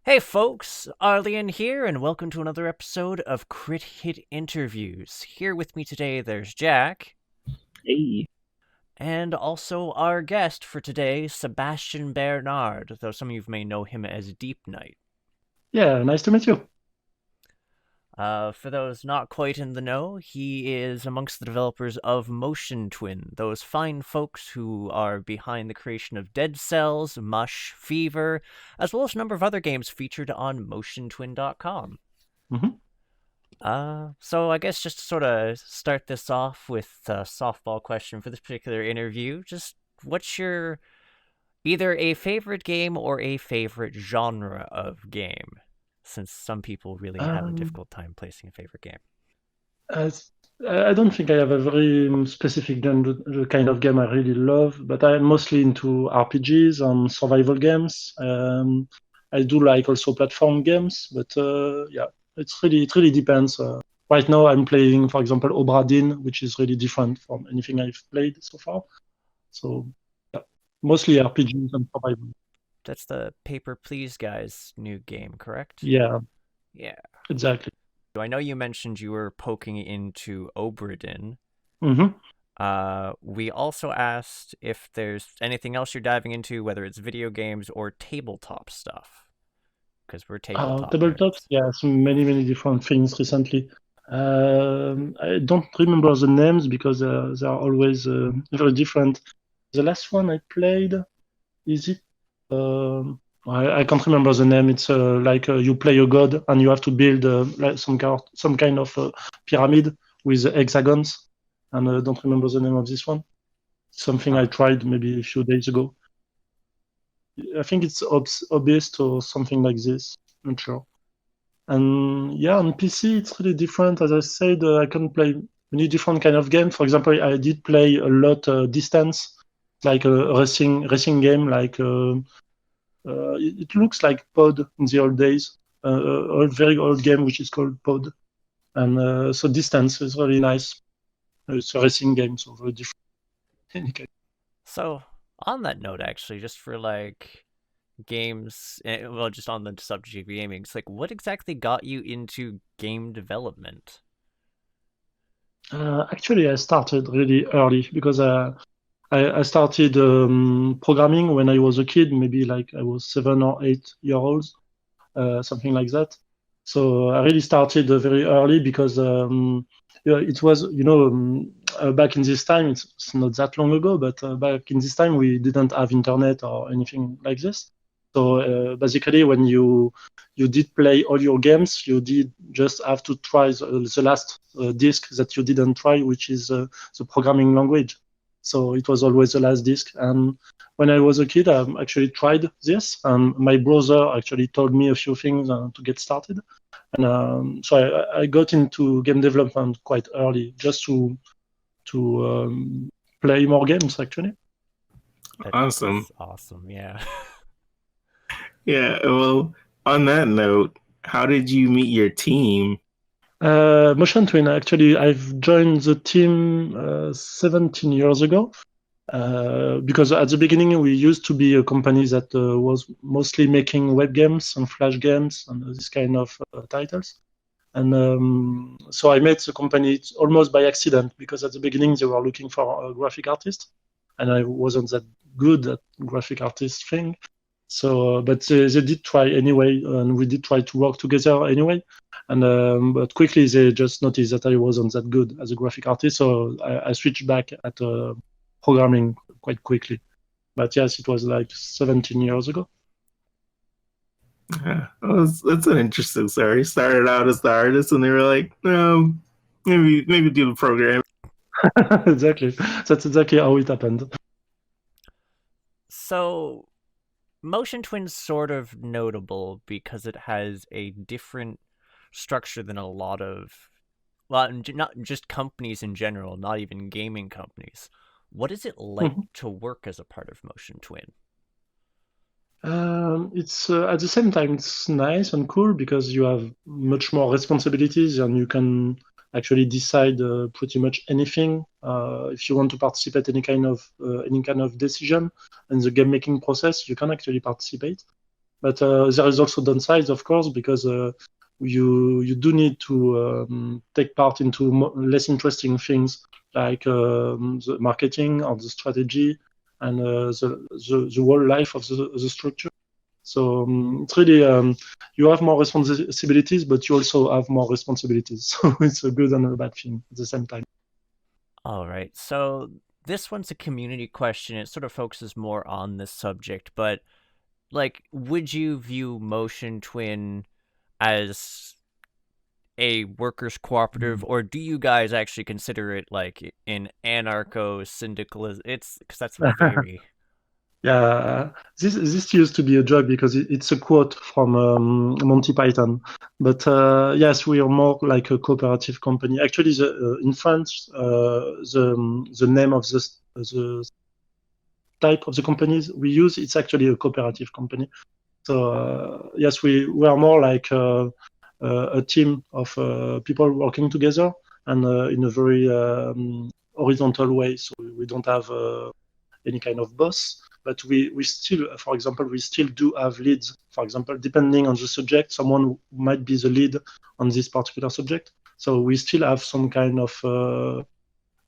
Hey folks, Arlyeon here, and welcome to another episode of Crit Hit Interviews. Here with me today, there's Jack, Hey. and also our guest for today, Sébastien Bénard, though some of you may know him as Deepnight. Yeah, nice to meet you. For those not quite in the know, he is amongst the developers of Motion Twin, those fine folks who are behind the creation of Dead Cells, Mush, Fever, as well as a number of other games featured on MotionTwin.com. hmm So I guess just to sort of start this off with a softball question for this particular interview, just what's your either a favorite game or a favorite genre of game? Since some people really have a Um, difficult time placing a favorite game. as, I don't think I have a very specific genre, the kind of game I really love, but I'm mostly into RPGs and survival games. I do like also platform games, but yeah, it really depends. Right now, I'm playing, for example, Obra Dinn, which is really different from anything I've played so far. So yeah, mostly RPGs and survival. That's the Paper Please Guys new game, correct? Yeah, Yeah. exactly. I know you mentioned you were poking into Obradin. hmm We also asked if there's anything else you're diving into, whether it's video games or tabletop stuff, because we're tabletop Tabletops, nerds. yeah, so many different things recently. I don't remember the names because they are always very different. The last one I played, is it? I can't remember the name. It's like you play a god and you have to build like some kind of pyramid with hexagons. And I don't remember the name of this one. Something I Huh. tried maybe a few days ago. I think it's Obist or something like this. Not sure. And yeah, on PC it's really different. As I said, I can play many different kind of games. For example, I did play a lot distance, like a racing game. Like it looks like Pod in the old days, a very old game which is called Pod. And so distance is really nice. It's a racing game, so very different. So, on that note, actually, just for like games, well, just on the subject of gaming, it's like, what exactly got you into game development? Actually, I started really early because I started programming when I was a kid, maybe like I was 7 or 8 years old, something like that. So I really started very early because yeah, it was, back in this time, it's not that long ago, but back in this time, we didn't have internet or anything like this. So basically, when you did play all your games, you did just have to try the last disk that you didn't try, which is the programming language. So it was always the last disk. And when I was a kid, I actually tried this, and my brother actually told me a few things to get started. And so I got into game development quite early, just to play more games actually. That's Awesome. awesome, yeah. Yeah, well, on that note, how did you meet your team? Motion Twin, actually, I've joined the team 17 years ago. Because at the beginning we used to be a company that was mostly making web games and flash games and this kind of titles. And so I met the company almost by accident because at the beginning they were looking for a graphic artist, and I wasn't that good at graphic artist thing. So, but they did try anyway, and we did try to work together anyway. And but quickly they just noticed that I wasn't that good as a graphic artist, so I switched back at programming quite quickly. But yes, it was like 17 years ago. Yeah, well, that's an interesting story. Started out as the artist, and they were like, "No, maybe do the program." Exactly, that's exactly how it happened. So, Motion Twin's sort of notable because it has a different structure than a lot of, well, not just companies in general, not even gaming companies. What is it like to work as a part of Motion Twin? It's at the same time it's nice and cool because you have much more responsibilities and you can actually decide pretty much anything. If you want to participate any kind of decision in the game making process, you can actually participate. But there is also downsides, of course, because you do need to take part into less interesting things like the marketing or the strategy and the whole life of the structure. So it's really you have more responsibilities, but you also have more responsibilities. So it's a good and a bad thing at the same time. All right. So this one's a community question. It sort of focuses more on this subject, but like, would you view Motion Twin as a workers' cooperative, or do you guys actually consider it like an anarcho syndicalism? It's because that's very. Yeah, this used to be a joke because it's a quote from Monty Python. But yes, we are more like a cooperative company. Actually, in France, the name of the type of the companies we use, it's actually a cooperative company. So yes, we are more like a team of people working together and in a very horizontal way. So we don't have any kind of boss, but we still, for example, we still do have leads. For example, depending on the subject, someone might be the lead on this particular subject. So we still have some kind of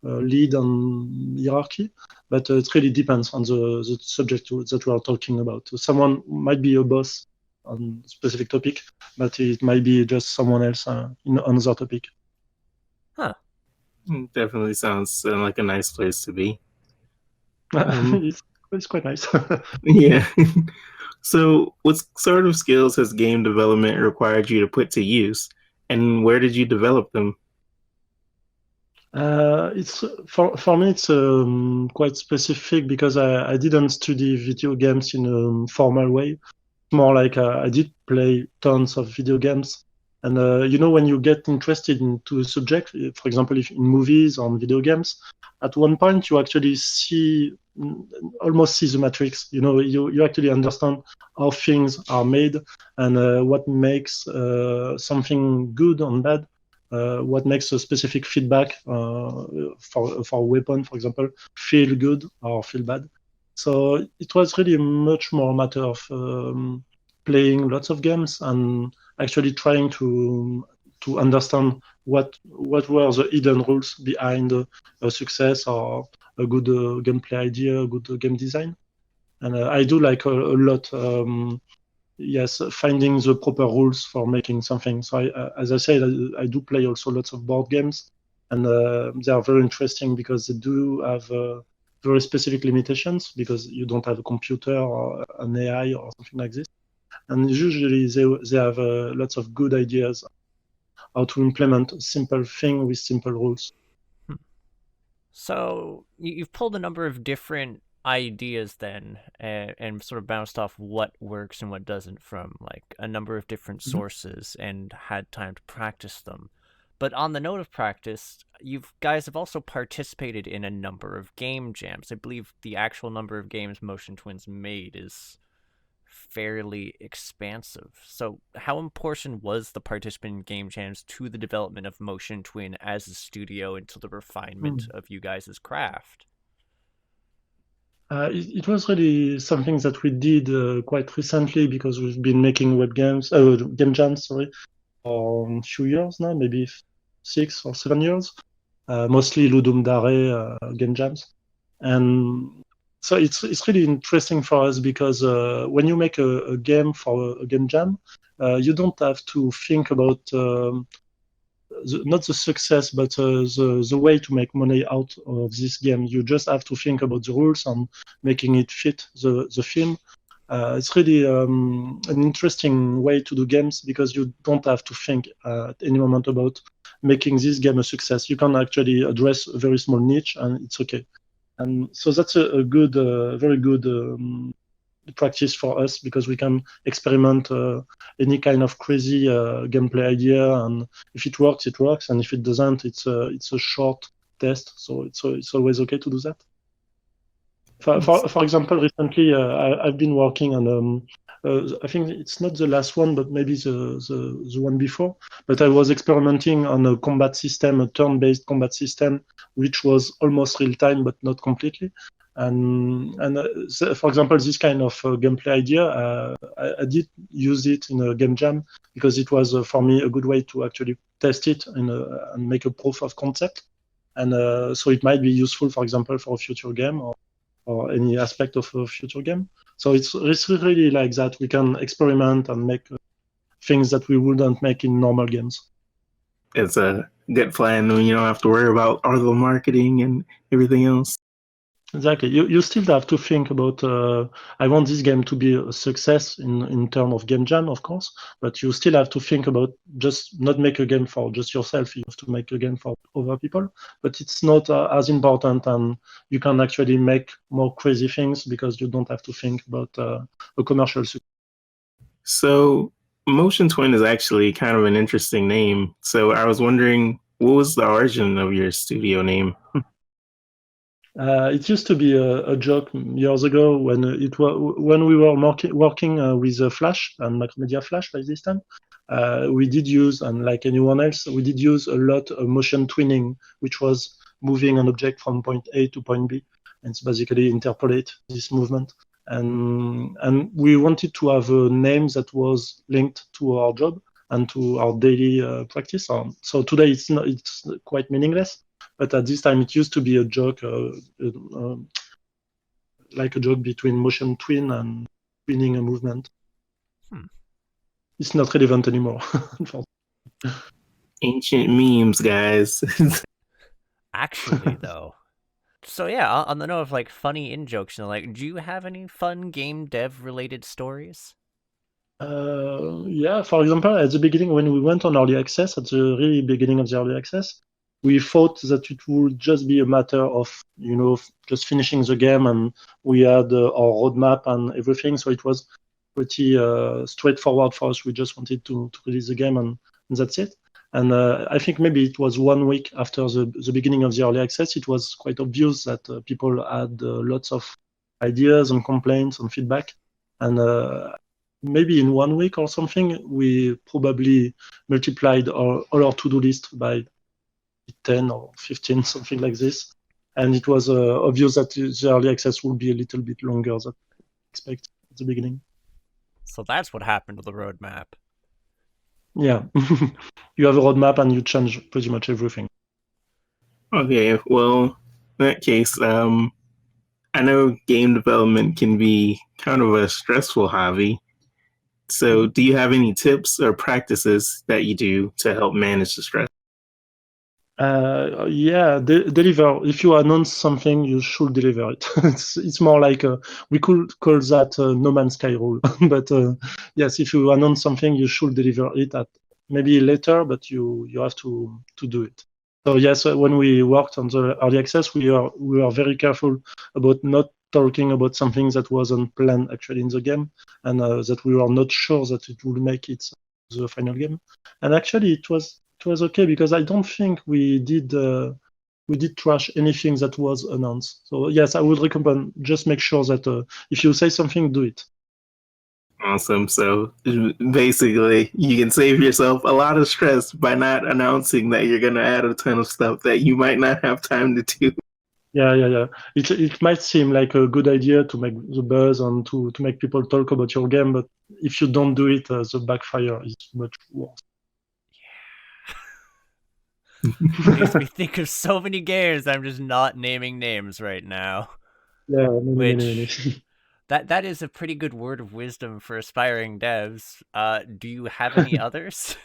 lead on hierarchy, but it really depends on the subject that we are talking about. So someone might be a boss on a specific topic, but it might be just someone else in another topic. Huh. Definitely sounds like a nice place to be. It's quite nice. Yeah. So, what sort of skills has game development required you to put to use, and where did you develop them? It's for me. It's quite specific because I didn't study video games in a formal way. More like I did play tons of video games, and when you get interested into a subject, for example, if in movies or in video games, at one point you actually almost see the matrix. You actually understand how things are made and what makes something good and bad. What makes a specific feedback for a weapon, for example, feel good or feel bad. So it was really much more a matter of playing lots of games and actually trying to understand what were the hidden rules behind a success or a good gameplay idea, a good game design. And I do like a lot. Yes, finding the proper rules for making something. So, as I said, I do play also lots of board games, and they are very interesting because they do have very specific limitations because you don't have a computer or an AI or something like this. And usually they have lots of good ideas how to implement a simple thing with simple rules. So you've pulled a number of different ideas then, and sort of bounced off what works and what doesn't from like a number of different sources and had time to practice them. But on the note of practice, you guys have also participated in a number of game jams. I believe the actual number of games Motion Twins made is fairly expansive. So how important was the participant in game jams to the development of Motion Twin as a studio and to the refinement of you guys' craft? It was really something that we did quite recently because we've been making game jams, sorry, for a few years now, maybe 6 or 7 years, mostly Ludum Dare game jams. And so it's really interesting for us because when you make a game for a game jam, you don't have to think about not the success, but the way to make money out of this game. You just have to think about the rules and making it fit the theme. It's really an interesting way to do games because you don't have to think at any moment about making this game a success. You can actually address a very small niche and it's okay. And so that's a good, very good practice for us because we can experiment any kind of crazy gameplay idea, and if it works, it works, and if it doesn't, it's a short test. So it's always okay to do that. For example, recently I've been working on. I think it's not the last one, but maybe the one before. But I was experimenting on a combat system, a turn-based combat system, which was almost real time, but not completely. So for example, this kind of gameplay idea, I did use it in a game jam because it was for me a good way to actually test it and make a proof of concept. And so it might be useful, for example, for a future game or any aspect of a future game. So it's really like that. We can experiment and make things that we wouldn't make in normal games. It's a good plan when you don't have to worry about all the marketing and everything else. Exactly. You still have to think about. I want this game to be a success in terms of game jam, of course, but you still have to think about just not make a game for just yourself. You have to make a game for other people, but it's not as important, and you can actually make more crazy things because you don't have to think about a commercial success. So, Motion Twin is actually kind of an interesting name. So, I was wondering, what was the origin of your studio name? It used to be a joke years ago when we were working with Flash and Macromedia Flash by this time. We did use, and like anyone else, we did use a lot of motion twinning, which was moving an object from point A to point B, and it's basically interpolate this movement. And we wanted to have a name that was linked to our job and to our daily practice. So today it's quite meaningless. But at this time, it used to be a joke, like a joke between motion twin and twinning a movement. It's not relevant anymore. Ancient memes, guys. Actually, though. So yeah, on the note of like funny in jokes, like, do you have any fun game dev related stories? Yeah, for example, at the beginning, when we went on early access, at the really beginning of the early access, we thought that it would just be a matter of, just finishing the game, and we had our roadmap and everything. So it was pretty straightforward for us. We just wanted to release the game, and that's it. And I think maybe it was 1 week after the beginning of the early access, it was quite obvious that people had lots of ideas and complaints and feedback. And maybe in 1 week or something, we probably multiplied all our to-do list by 10 or 15, something like this. And it was obvious that the early access would be a little bit longer than expected at the beginning. So that's what happened to the roadmap. Yeah. You have a roadmap and you change pretty much everything. Okay, well, in that case, I know game development can be kind of a stressful hobby. So, do you have any tips or practices that you do to help manage the stress? Yeah, deliver. If you announce something, you should deliver it. It's more like we could call that No Man's Sky rule. But yes, if you announce something, you should deliver it at maybe later, but you have to do it. So yes, when we worked on the early access, we are very careful about not talking about something that wasn't planned actually in the game, and that we were not sure that it would make it the final game. And actually, it was okay because I don't think we did trash anything that was announced. So yes, I would recommend just make sure that if you say something, do it. Awesome. So, basically, you can save yourself a lot of stress by not announcing that you're going to add a ton of stuff that you might not have time to do. Yeah. It might seem like a good idea to make the buzz and to make people talk about your game, but if you don't do it, the backfire is much worse. Makes me think of so many games I'm just not naming names right now. Yeah, many. Which that is a pretty good word of wisdom for aspiring devs. Do you have any others?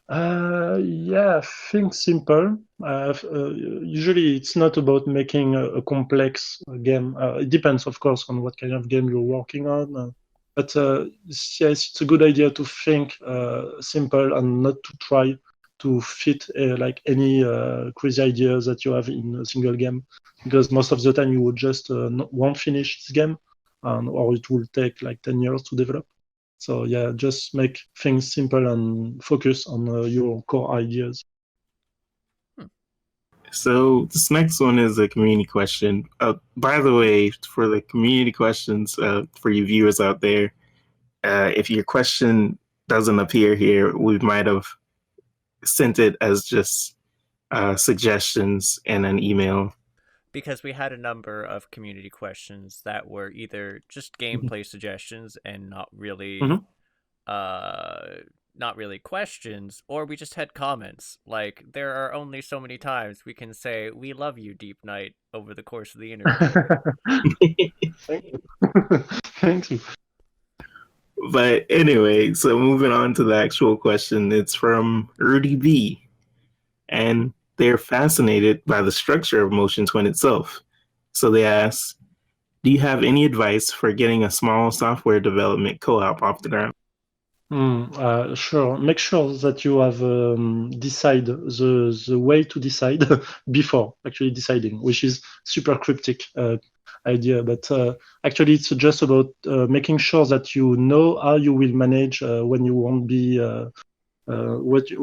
Yeah, think simple. Usually, it's not about making a complex game. It depends, of course, on what kind of game you're working on. But yes, it's a good idea to think simple and not to try to fit like any crazy ideas that you have in a single game, because most of the time you would just won't finish this game, or it will take like 10 years to develop. So yeah, just make things simple and focus on your core ideas. So, this next one is a community question. By the way, for the community questions, for you viewers out there, if your question doesn't appear here, we might have sent it as just suggestions in an email. because we had a number of community questions that were either just gameplay suggestions and Mhm. not really questions, or we just had comments. Like, there are only so many times we can say "We love you, Deepnight" over the course of the interview. Thank you. Thank you. But anyway, so moving on to the actual question, it's from Rudy B. And they're fascinated by the structure of Motion Twin itself. So they ask, do you have any advice for getting a small software development co-op off the ground? Sure. Make sure that you have decide the way to decide before actually deciding, which is super cryptic idea. But actually, it's just about making sure that you know how you will manage when you won't be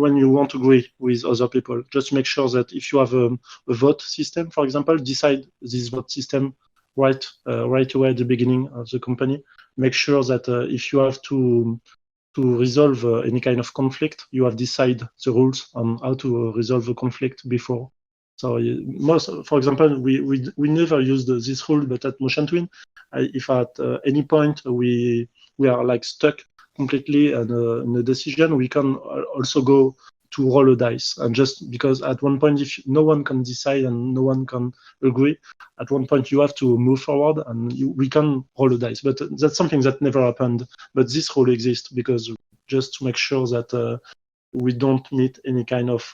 when you want to agree with other people. Just make sure that if you have a vote system, for example, decide this vote system right away at the beginning of the company. Make sure that if you have to resolve any kind of conflict, you have decided the rules on how to resolve a conflict before. So for example, we never used this rule, but at Motion Twin, if at any point we are like stuck completely in a decision, we can also go to roll a dice. And just because at one point, if no one can decide and no one can agree, at one point you have to move forward and we can roll a dice. But that's something that never happened. But this rule exists because just to make sure that we don't meet any kind of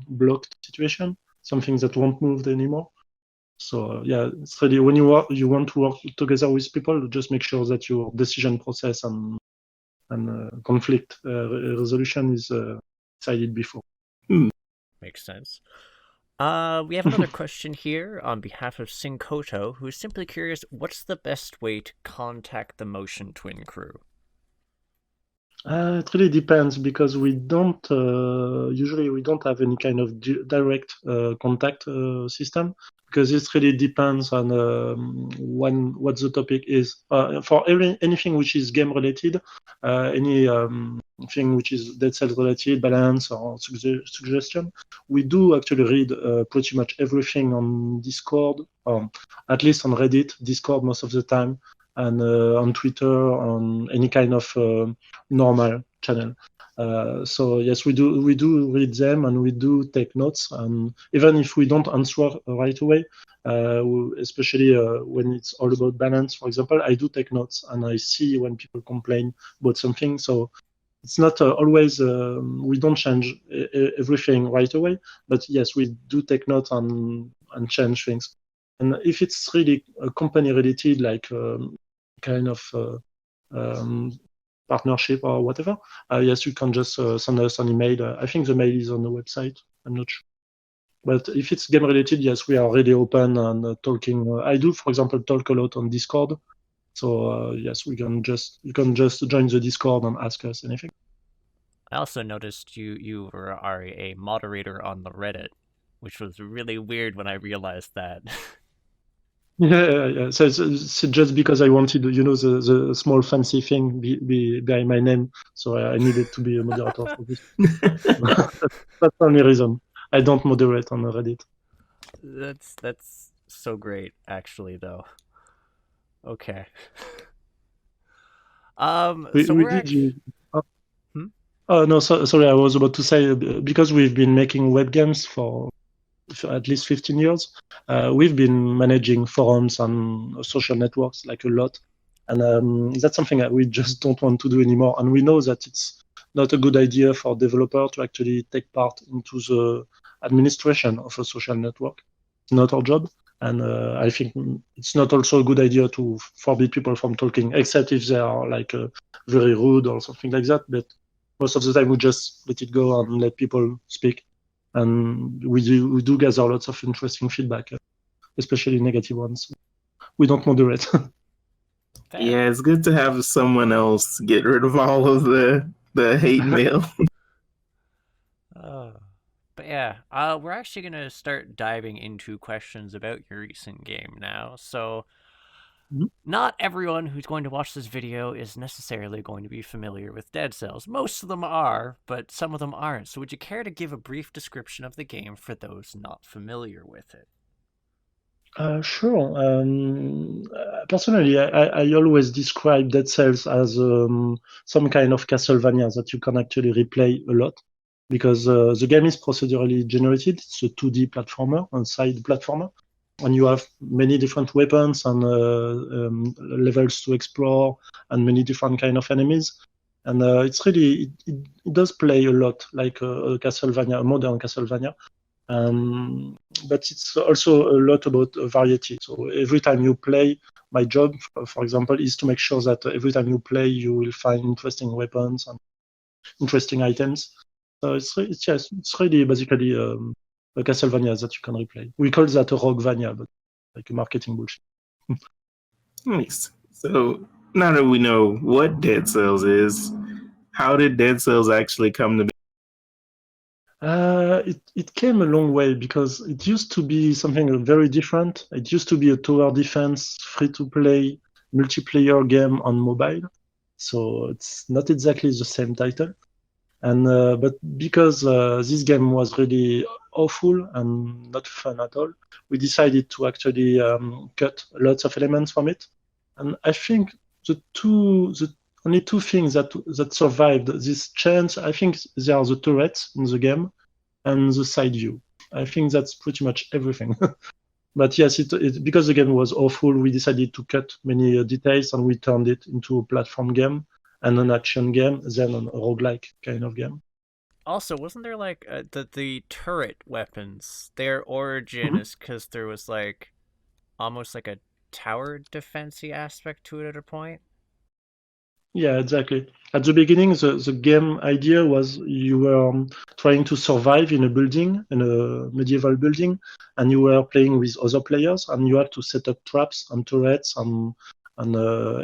blocked situation, something that won't move anymore. So yeah, it's really when you want to work together with people, just make sure that your decision process and conflict resolution is decided before. Makes sense. We have another question here on behalf of Sinkoto, who's simply curious, what's the best way to contact the Motion Twin crew? It really depends because we don't usually we don't have any kind of direct contact system because it really depends on what the topic is. For anything which is game related, any thing which is dead cells related, balance or suggestion, we do actually read pretty much everything on Discord, at least on Reddit, Discord most of the time, and on Twitter, on any kind of normal channel. So yes, we do read them and we do take notes. And even if we don't answer right away, especially when it's all about balance, for example, I do take notes and I see when people complain about something. So it's not always we don't change everything right away, but yes, we do take notes and change things. And if it's really company related, like kind of partnership or whatever, yes, you can just send us an email. I think the mail is on the website. I'm not sure. But if it's game related, yes, we are really open and talking. I do, for example, talk a lot on Discord. So yes, you can just join the Discord and ask us anything. I also noticed you are a moderator on the Reddit, which was really weird when I realized that. Yeah. So it's just because I wanted, the small fancy thing behind my name, so I needed to be a moderator for this. That's the only reason. I don't moderate on Reddit. That's so great, actually, though. Okay. So We we're did actually. use. Oh, Hmm? no, sorry. I was about to say because we've been making web games for at least 15 years. We've been managing forums and social networks like a lot, and that's something that we just don't want to do anymore. And we know that it's not a good idea for developer to actually take part into the administration of a social network. It's not our job, and I think it's not also a good idea to forbid people from talking, except if they are like very rude or something like that. But most of the time, we just let it go and let people speak and we do gather lots of interesting feedback, especially negative ones. We don't moderate. Fair. Yeah, it's good to have someone else get rid of all of the hate mail. But yeah, we're actually gonna start diving into questions about your recent game now. So, not everyone who's going to watch this video is necessarily going to be familiar with Dead Cells. Most of them are, but some of them aren't. So, would you care to give a brief description of the game for those not familiar with it? Sure. Personally, I always describe Dead Cells as some kind of Castlevania that you can actually replay a lot because the game is procedurally generated. It's a 2D platformer, a side platformer, and you have many different weapons and levels to explore and many different kind of enemies. And it's really it does play a lot like a Castlevania, a modern Castlevania. Um, but it's also a lot about variety. So every time you play, my job, for example, is to make sure that every time you play, you will find interesting weapons and interesting items. So it's really basically a Castlevania that you can replay. We call that a Roguevania, but like a marketing bullshit. Nice. So now that we know what Dead Cells is, how did Dead Cells actually come to be? It came a long way because it used to be something very different. It used to be a tower defense, free to play, multiplayer game on mobile. So it's not exactly the same title. And but because this game was really awful and not fun at all, we decided to actually cut lots of elements from it. And I think the only two things that survived this change, I think they are the turrets in the game and the side view. I think that's pretty much everything. But yes, because the game was awful, we decided to cut many details and we turned it into a platform game and an action game, then a roguelike kind of game. Also, wasn't there like the turret weapons? Their origin Mhm. is because there was like almost like a tower defensey aspect to it at a point. Yeah, exactly. At the beginning, the game idea was you were trying to survive in a building, in a medieval building, and you were playing with other players, and you had to set up traps and turrets and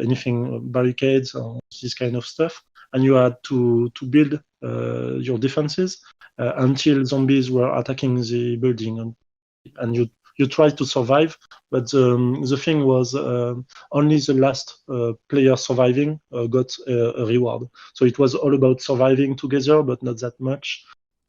anything barricades or this kind of stuff, and you had to build your defenses until zombies were attacking the building, and you try to survive. But the thing was only the last player surviving got a reward. So it was all about surviving together, but not that much.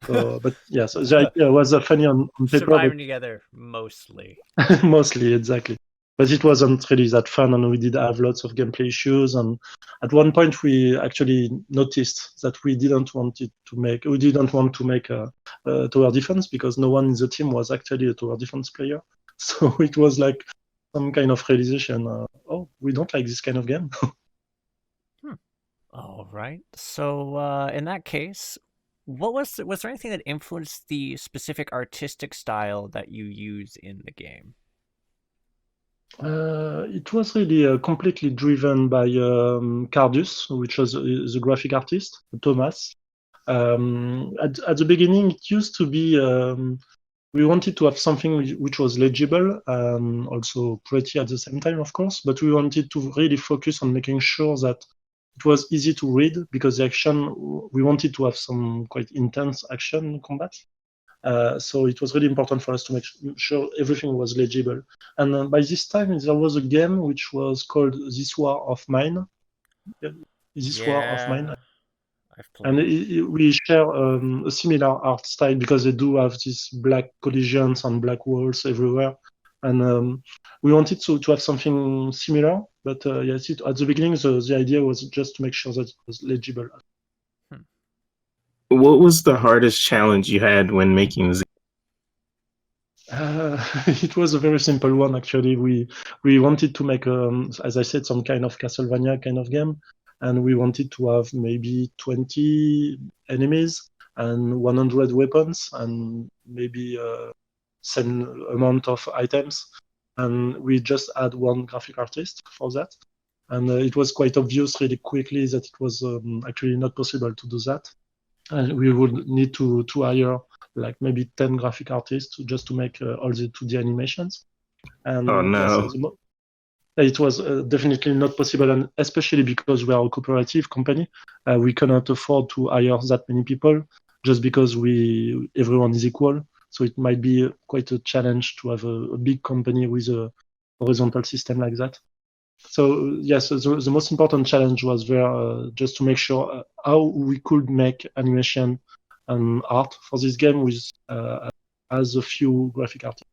But yeah, so the idea was funny on paper, but Surviving together mostly. mostly exactly. But it wasn't really that fun, and we did have lots of gameplay issues. And at one point, we actually noticed that we didn't want to make a tower defense because no one in the team was actually a tower defense player. So it was like some kind of realization. Oh, we don't like this kind of game. All right. So, in that case, was there anything that influenced the specific artistic style that you use in the game? It was really completely driven by Cardus, which was the graphic artist, Thomas. At the beginning, it used to be we wanted to have something which was legible and also pretty at the same time, of course, but we wanted to really focus on making sure that it was easy to read because the action, we wanted to have some quite intense action combat. So it was really important for us to make sure everything was legible. And by this time, there was a game which was called This War of Mine. Yeah, This War of Mine. Yeah, I've And played. we share a similar art style because they do have these black collisions and black walls everywhere. And we wanted to have something similar, but yes, at the beginning, the idea was just to make sure that it was legible. Hmm. What was the hardest challenge you had when making Z? It was a very simple one, actually. We wanted to make, as I said, some kind of Castlevania kind of game, and we wanted to have maybe 20 enemies and 100 weapons and maybe same amount of items. And we just had one graphic artist for that. And it was quite obvious really quickly that it was actually not possible to do that. And we would need to hire like maybe 10 graphic artists just to make all the 2D animations. Oh And yes, no. it was definitely not possible, and especially because we are a cooperative company, we cannot afford to hire that many people just because we everyone is equal. So it might be quite a challenge to have a big company with a horizontal system like that. So yes, the most important challenge was there just to make sure how we could make animation and art for this game with as a few graphic artists.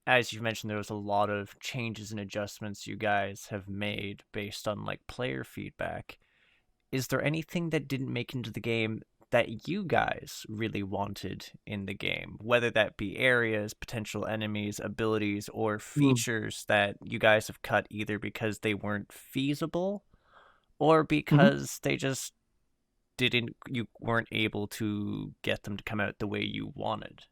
as you mentioned, there was a lot of changes and adjustments you guys have made based on like player feedback. Is there anything that didn't make into the game that you guys really wanted in the game, whether that be areas, potential enemies, abilities, or Mm. features that you guys have cut either because they weren't feasible or Mhm. because they just didn't, you weren't able to get them to come out the way you wanted?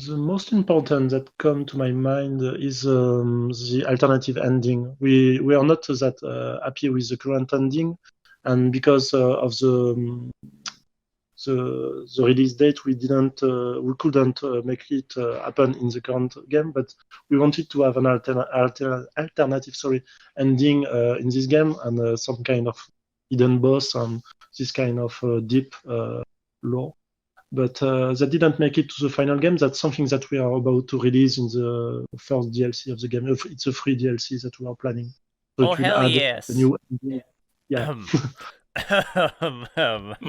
The most important that come to my mind is the alternative ending. We are not that happy with the current ending, and because of the release date, we couldn't make it happen in the current game. But we wanted to have an alternative, sorry, ending in this game, and some kind of hidden boss and this kind of deep lore. But that didn't make it to the final game. That's something that we are about to release in the first DLC of the game. It's a free DLC that we are planning. So Oh, it will hell add a yes. new ending. Yeah.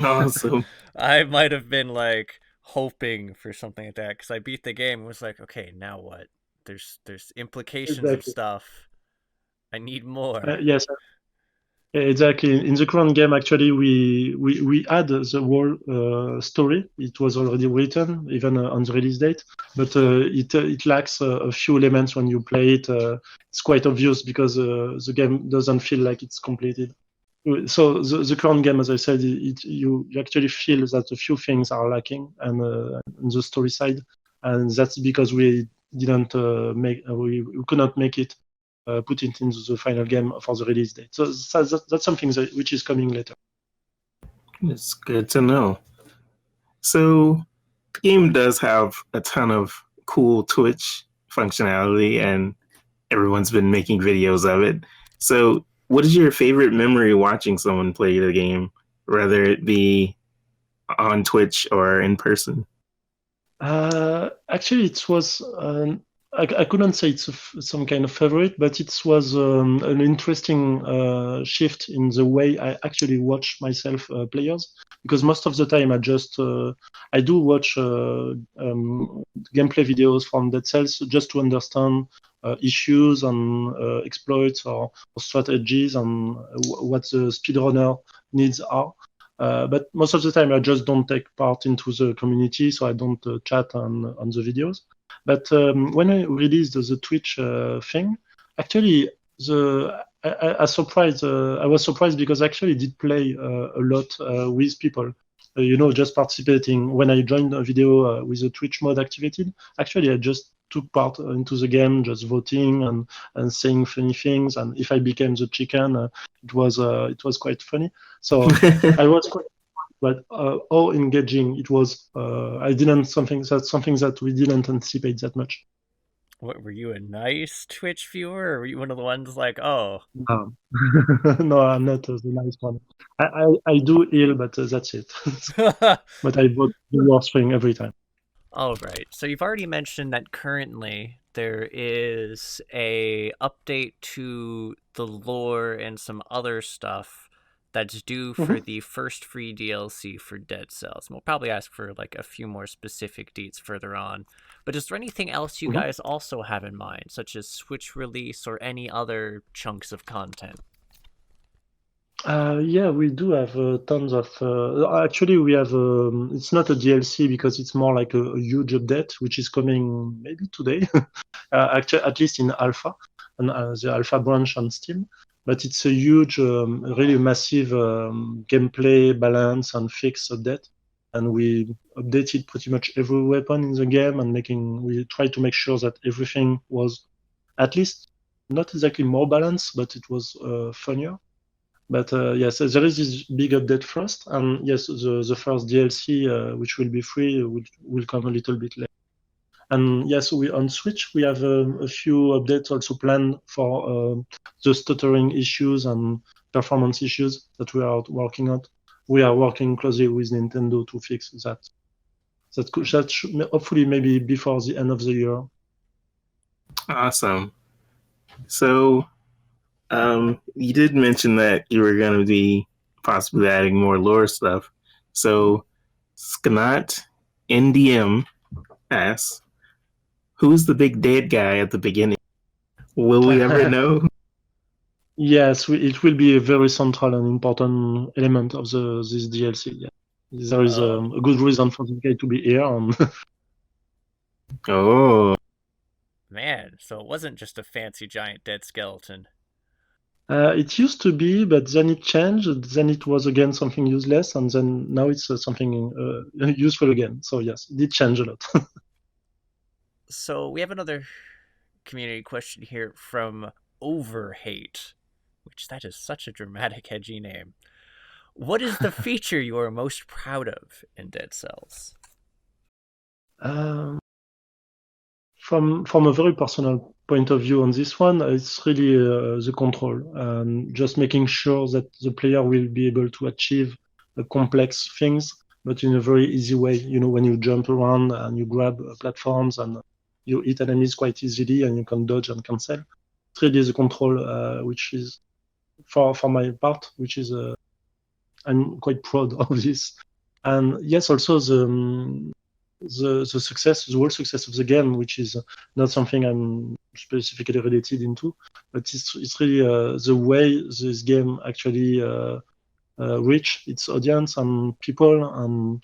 Awesome. I might have been like hoping for something like that because I beat the game and was like, okay, now what? There's implications of Exactly. stuff. I need more. Yes, exactly. In the current game, actually, we add the whole story. It was already written, even on the release date, but it lacks a few elements when you play it. It's quite obvious because the game doesn't feel like it's completed. So the current game, as I said, you actually feel that a few things are lacking and on the story side, and that's because we didn't we could not make it put it into the final game for the release date. So that's something which is coming later. It's good to know. So, the game does have a ton of cool Twitch functionality, and everyone's been making videos of it. So, what is your favorite memory watching someone play the game, whether it be on Twitch or in person? Actually, it was. I couldn't say it's some kind of favorite, but it was an interesting shift in the way I actually watch myself players. Because most of the time, I do watch gameplay videos from Dead Cells just to understand issues and exploits or strategies and what the speedrunner needs are. But most of the time, I just don't take part into the community, so I don't chat on the videos. But when I released the Twitch thing, actually, I was surprised because I actually did play a lot with people. Just participating. When I joined a video with the Twitch mode activated, actually, I just took part into the game, just voting and saying funny things. And if I became the chicken, it was quite funny. So I was quite, but how engaging it was. I didn't something that we didn't anticipate that much. What, were you a nice Twitch viewer, or were you one of the ones like, oh? Um, no, I'm not the nice one. I do ill, but that's it. But I vote the worst thing every time. All right. So you've already mentioned that currently there is a update to the lore and some other stuff that's due for Mhm. the first free DLC for Dead Cells. And we'll probably ask for like a few more specific dates further on. But is there anything else you Mhm. guys also have in mind, such as Switch release or any other chunks of content? Yeah, we do have tons of. Actually, we have. It's not a DLC because it's more like a huge update, which is coming maybe today. Actually, at least in alpha, and the alpha branch on Steam. But it's a huge, really massive gameplay balance and fix update. And we updated pretty much every weapon in the game and we try to make sure that everything was at least not exactly more balanced, but it was funnier. But yes, there is this big update first, and yes, the first DLC, which will be free, will come a little bit later. And yes, we on Switch we have a few updates also planned for the stuttering issues and performance issues that we are working on. We are working closely with Nintendo to fix that. That should, hopefully maybe before the end of the year. Awesome. So, you did mention that you were going to be possibly adding more lore stuff. So, Sknot NDM asks, who's the big dead guy at the beginning? Will we ever know? Yes, it will be a very central and important element of this DLC. Yeah. There is a good reason for this guy to be here. Oh, Man, so it wasn't just a fancy giant dead skeleton. It used to be, but then it changed. Then it was again something useless, and then now it's something useful again. So yes, it did change a lot. So we have another community question here from Overhate, which that is such a dramatic, edgy name. What is the feature you are most proud of in Dead Cells? From a very personal point of view on this one, it's really the control. Just making sure that the player will be able to achieve complex things, but in a very easy way. You know, when you jump around and you grab platforms and you hit enemies quite easily and you can dodge and cancel. It's really the control, which is, for my part, which is I'm quite proud of this. And yes, also the success, the whole success of the game, which is not something I'm specifically related into, but it's really the way this game actually reach its audience and people, and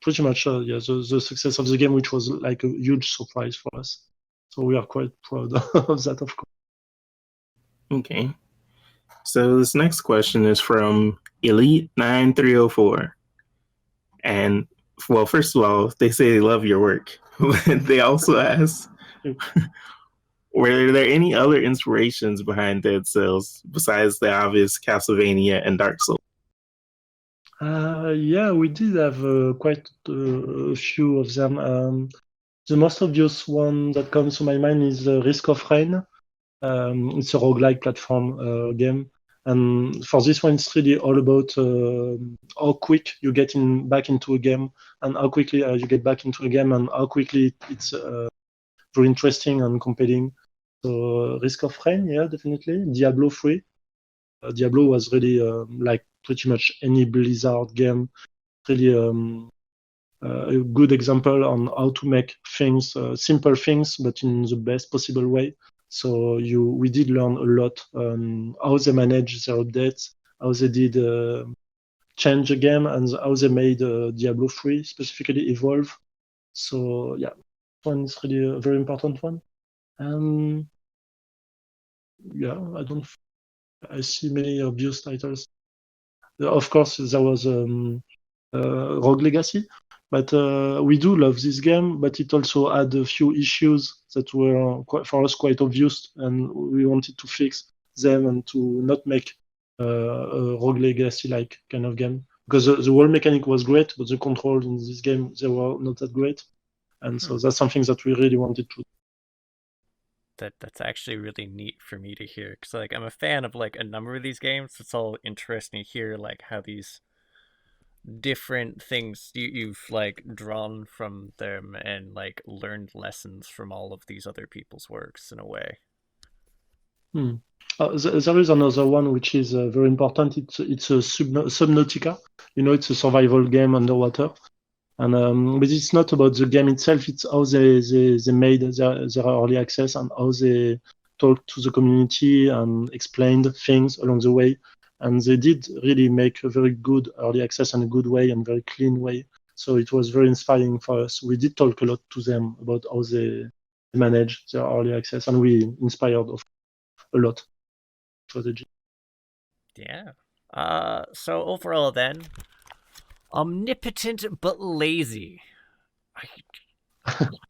pretty much the success of the game, which was like a huge surprise for us. So we are quite proud of that, of course. okay. So this next question is from Elite9304. And well, first of all, they say they love your work. But they also ask, were there any other inspirations behind Dead Cells besides the obvious Castlevania and Dark Souls? Yeah, we did have quite a few of them. The most obvious one that comes to my mind is Risk of Rain. It's a roguelike platform game. And for this one, it's really all about how quick you get back into a game, and how quickly you get back into a game, and how quickly it's very interesting and compelling. So Risk of Rain, yeah, definitely. Diablo 3. Diablo was really like pretty much any Blizzard game, really a good example on how to make things, simple things, but in the best possible way. So we did learn a lot on how they manage their updates, how they did change the game, and how they made Diablo 3 specifically evolve. So yeah, one is really a very important one. And yeah, I see many obvious titles. Of course, there was Rogue Legacy, but we do love this game, but it also had a few issues that were for us quite obvious, and we wanted to fix them and to not make a Rogue Legacy-like kind of game. Because the whole mechanic was great, but the controls in this game, they were not that great. And so that's something that we really wanted to do. That's actually really neat for me to hear, because like I'm a fan of like a number of these games. It's all interesting to hear like how these different things you've like drawn from them and like learned lessons from all of these other people's works in a way. There is another one which is very important. It's a Subnautica. You know, it's a survival game underwater. And but it's not about the game itself. It's how they made their early access, and how they talked to the community and explained things along the way. And they did really make a very good early access in a good way and very clean way. So it was very inspiring for us. We did talk a lot to them about how they manage their early access, and we inspired a lot strategy. Yeah. So overall then, omnipotent but lazy.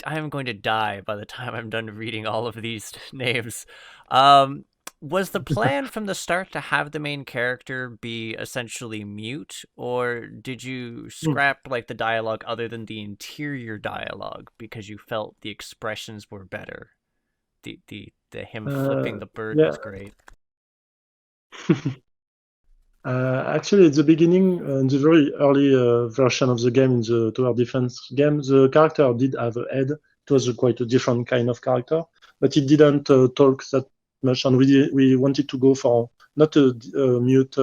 I am going to die by the time I'm done reading all of these names. Was the plan from the start to have the main character be essentially mute, or did you scrap like the dialogue other than the interior dialogue because you felt the expressions were better? The him flipping the bird was great. Actually, at the beginning, in the very early version of the game, in the tower defense game, the character did have a head. It was quite a different kind of character, but it didn't talk that much. And we wanted to go for not a mute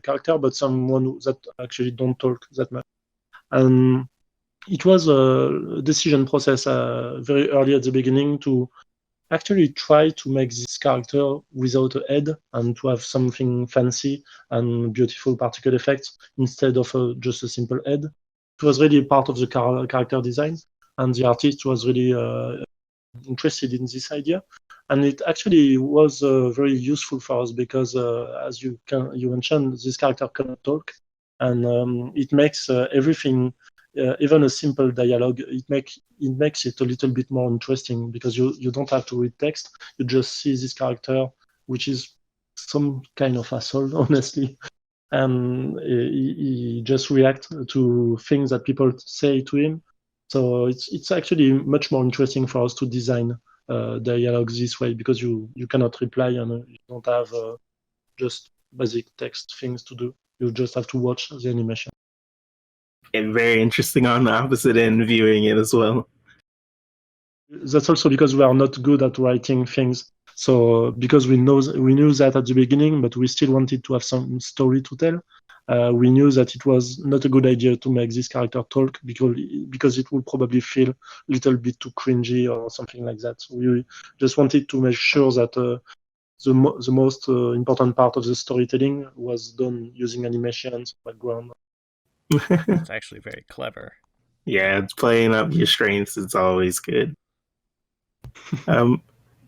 character, but someone that actually don't talk that much. And it was a decision process very early at the beginning to actually try to make this character without a head and to have something fancy and beautiful particle effects instead of just a simple head. It was really part of the character design, and the artist was really interested in this idea. And it actually was very useful for us because, as you mentioned, this character cannot talk, and it makes everything, even a simple dialogue, it makes it a little bit more interesting because you don't have to read text. You just see this character, which is some kind of asshole, honestly. And he just reacts to things that people say to him. So it's actually much more interesting for us to design dialogues this way because you cannot reply and you don't have just basic text things to do. You just have to watch the animation. And very interesting on the opposite end viewing it as well. That's also because we are not good at writing things. So because we knew that at the beginning, but we still wanted to have some story to tell. We knew that it was not a good idea to make this character talk because it would probably feel a little bit too cringy or something like that. So we just wanted to make sure that the most important part of the storytelling was done using animations, background. It's actually very clever. Yeah, it's playing up your strengths. It's always good.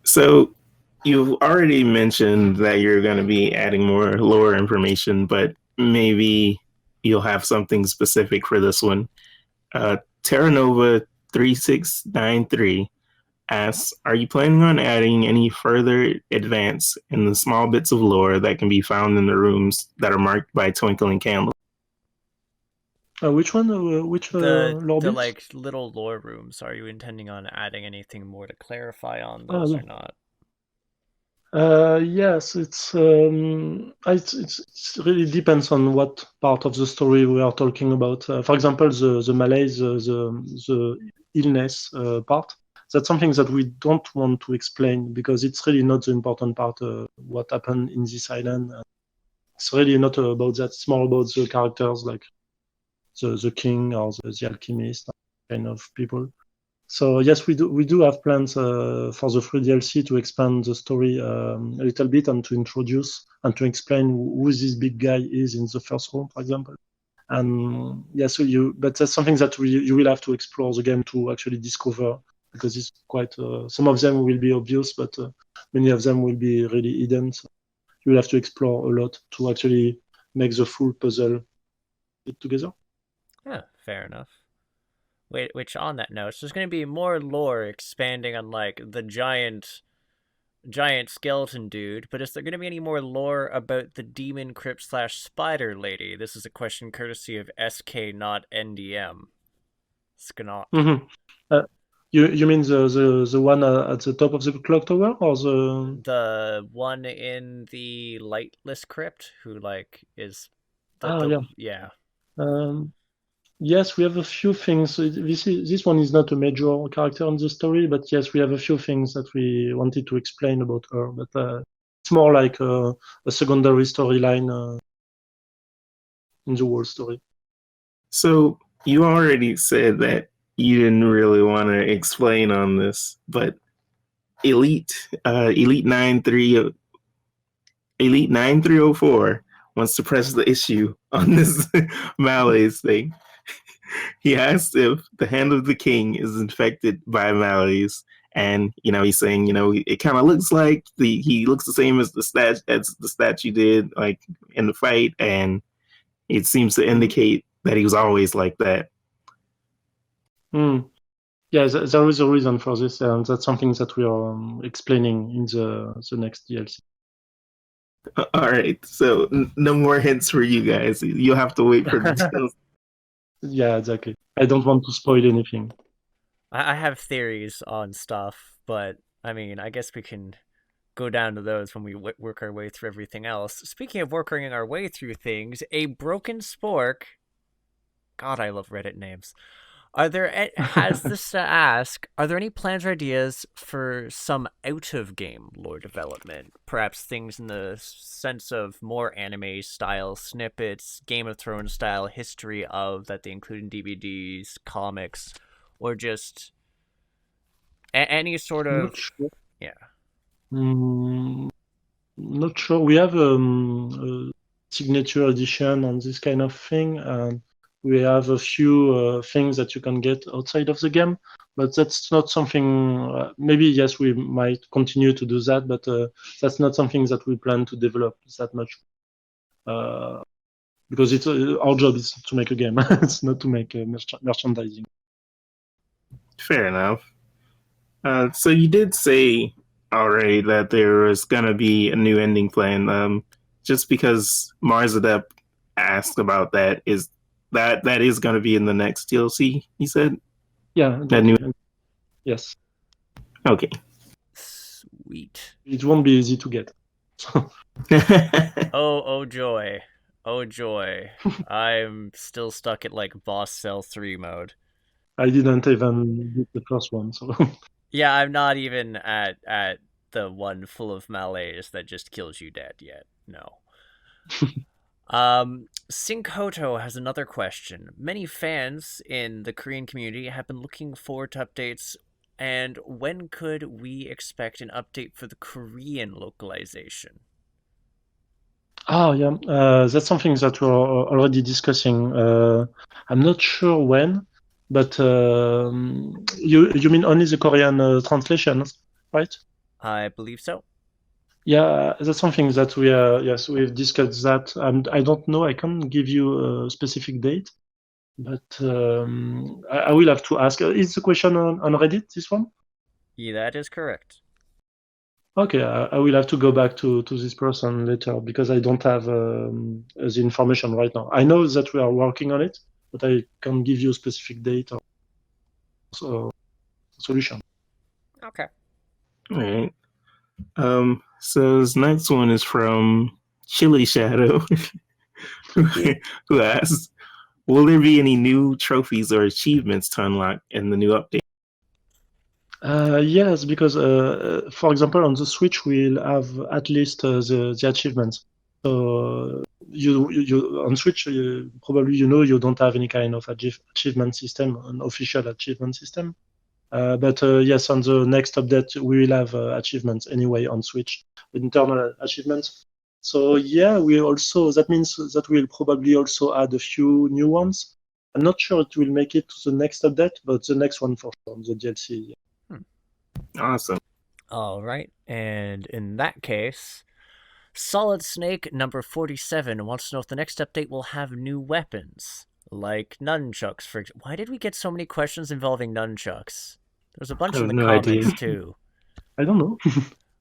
So you've already mentioned that you're going to be adding more lore information, but maybe you'll have something specific for this one. Terra Nova 3693 asks, are you planning on adding any further advance in the small bits of lore that can be found in the rooms that are marked by twinkling candles? Which one? Which lore The bits? like little lore rooms. Are you intending on adding anything more to clarify on Oh, those yeah. or not? Yes, it really depends on what part of the story we are talking about. For example, the malaise, the illness part. That's something that we don't want to explain because it's really not the important part. What happened in this island? It's really not about that. It's more about the characters, like the king or the alchemist, kind of people. So yes, we do have plans for the free DLC to expand the story a little bit and to introduce and to explain who this big guy is in the first room, for example. And yeah, but that's something that you will have to explore the game to actually discover because it's quite. Some of them will be obvious, but many of them will be really hidden. So you will have to explore a lot to actually make the full puzzle fit together. Yeah, fair enough. Wait, which on that note, so there's going to be more lore expanding on like the giant skeleton dude, but is there going to be any more lore about the demon crypt slash spider lady? This is a question courtesy of SK, not NDM. Sknot. Mm-hmm. You mean the one at the top of the clock tower or the? The one in the lightless crypt who like is Ah, yeah. yeah. Um, yes, we have a few things. This one is not a major character in the story, but yes, we have a few things that we wanted to explain about her. But it's more like a secondary storyline in the whole story. So you already said that you didn't really want to explain on this, but Elite 9304 wants to press the issue on this malaise thing. He asked if the hand of the king is infected by malaise, and he's saying it kind of looks like he looks the same as the statue did like in the fight, and it seems to indicate that he was always like that. Yeah, there is a reason for this, and that's something that we are explaining in the next DLC. All right, so no more hints for you guys. You'll have to wait for details. Yeah, exactly. I don't want to spoil anything. I have theories on stuff, but I mean, I guess we can go down to those when we work our way through everything else. Speaking of working our way through things, a broken spork. God, I love Reddit names. Has this to ask, are there any plans or ideas for some out-of-game lore development? Perhaps things in the sense of more anime style snippets, Game of Thrones style history of that they include in DVDs, comics, or just any sort Not of sure. yeah. Not sure. We have a signature edition and this kind of thing, and we have a few things that you can get outside of the game, but that's not something. Maybe yes, we might continue to do that, but that's not something that we plan to develop that much. Because it's our job is to make a game. It's not to make merchandising. Fair enough. So you did say already that there was gonna be a new ending plan. Just because Mars Adept asked about that, is that is gonna be in the next DLC? He said. Yeah. That new. Yes. Okay. Sweet. It won't be easy to get. Oh joy. Oh joy. I'm still stuck at like boss cell 3 mode. I didn't even get the first one, so. Yeah, I'm not even at the one full of malaise that just kills you dead yet. No. Sinkhoto has another question. Many fans in the Korean community have been looking forward to updates, and when could we expect an update for the Korean localization? Oh, yeah. That's something that we're already discussing. I'm not sure when, but you mean only the Korean translation, right? I believe so. Yeah, that's something that yes, we've discussed that. I don't know, I can't give you a specific date, but I will have to ask. Is the question on Reddit, this one? Yeah, that is correct. Okay, I will have to go back to this person later because I don't have the information right now. I know that we are working on it, but I can't give you a specific date or solution. Okay. All right. So this next one is from Chili Shadow, who asks, "Will there be any new trophies or achievements to unlock in the new update?" Yes, because for example, on the Switch, we'll have at least the achievements. So you on Switch, probably you don't have any kind of achievement system, an official achievement system. But yes, on the next update, we will have achievements anyway on Switch, internal achievements. So yeah, that means that we'll probably also add a few new ones. I'm not sure it will make it to the next update, but the next one for sure, the DLC. Awesome. All right. And in that case, Solid Snake number 47 wants to know if the next update will have new weapons, like nunchucks. Why did we get so many questions involving nunchucks? There's a bunch in the comments idea. too. I don't know.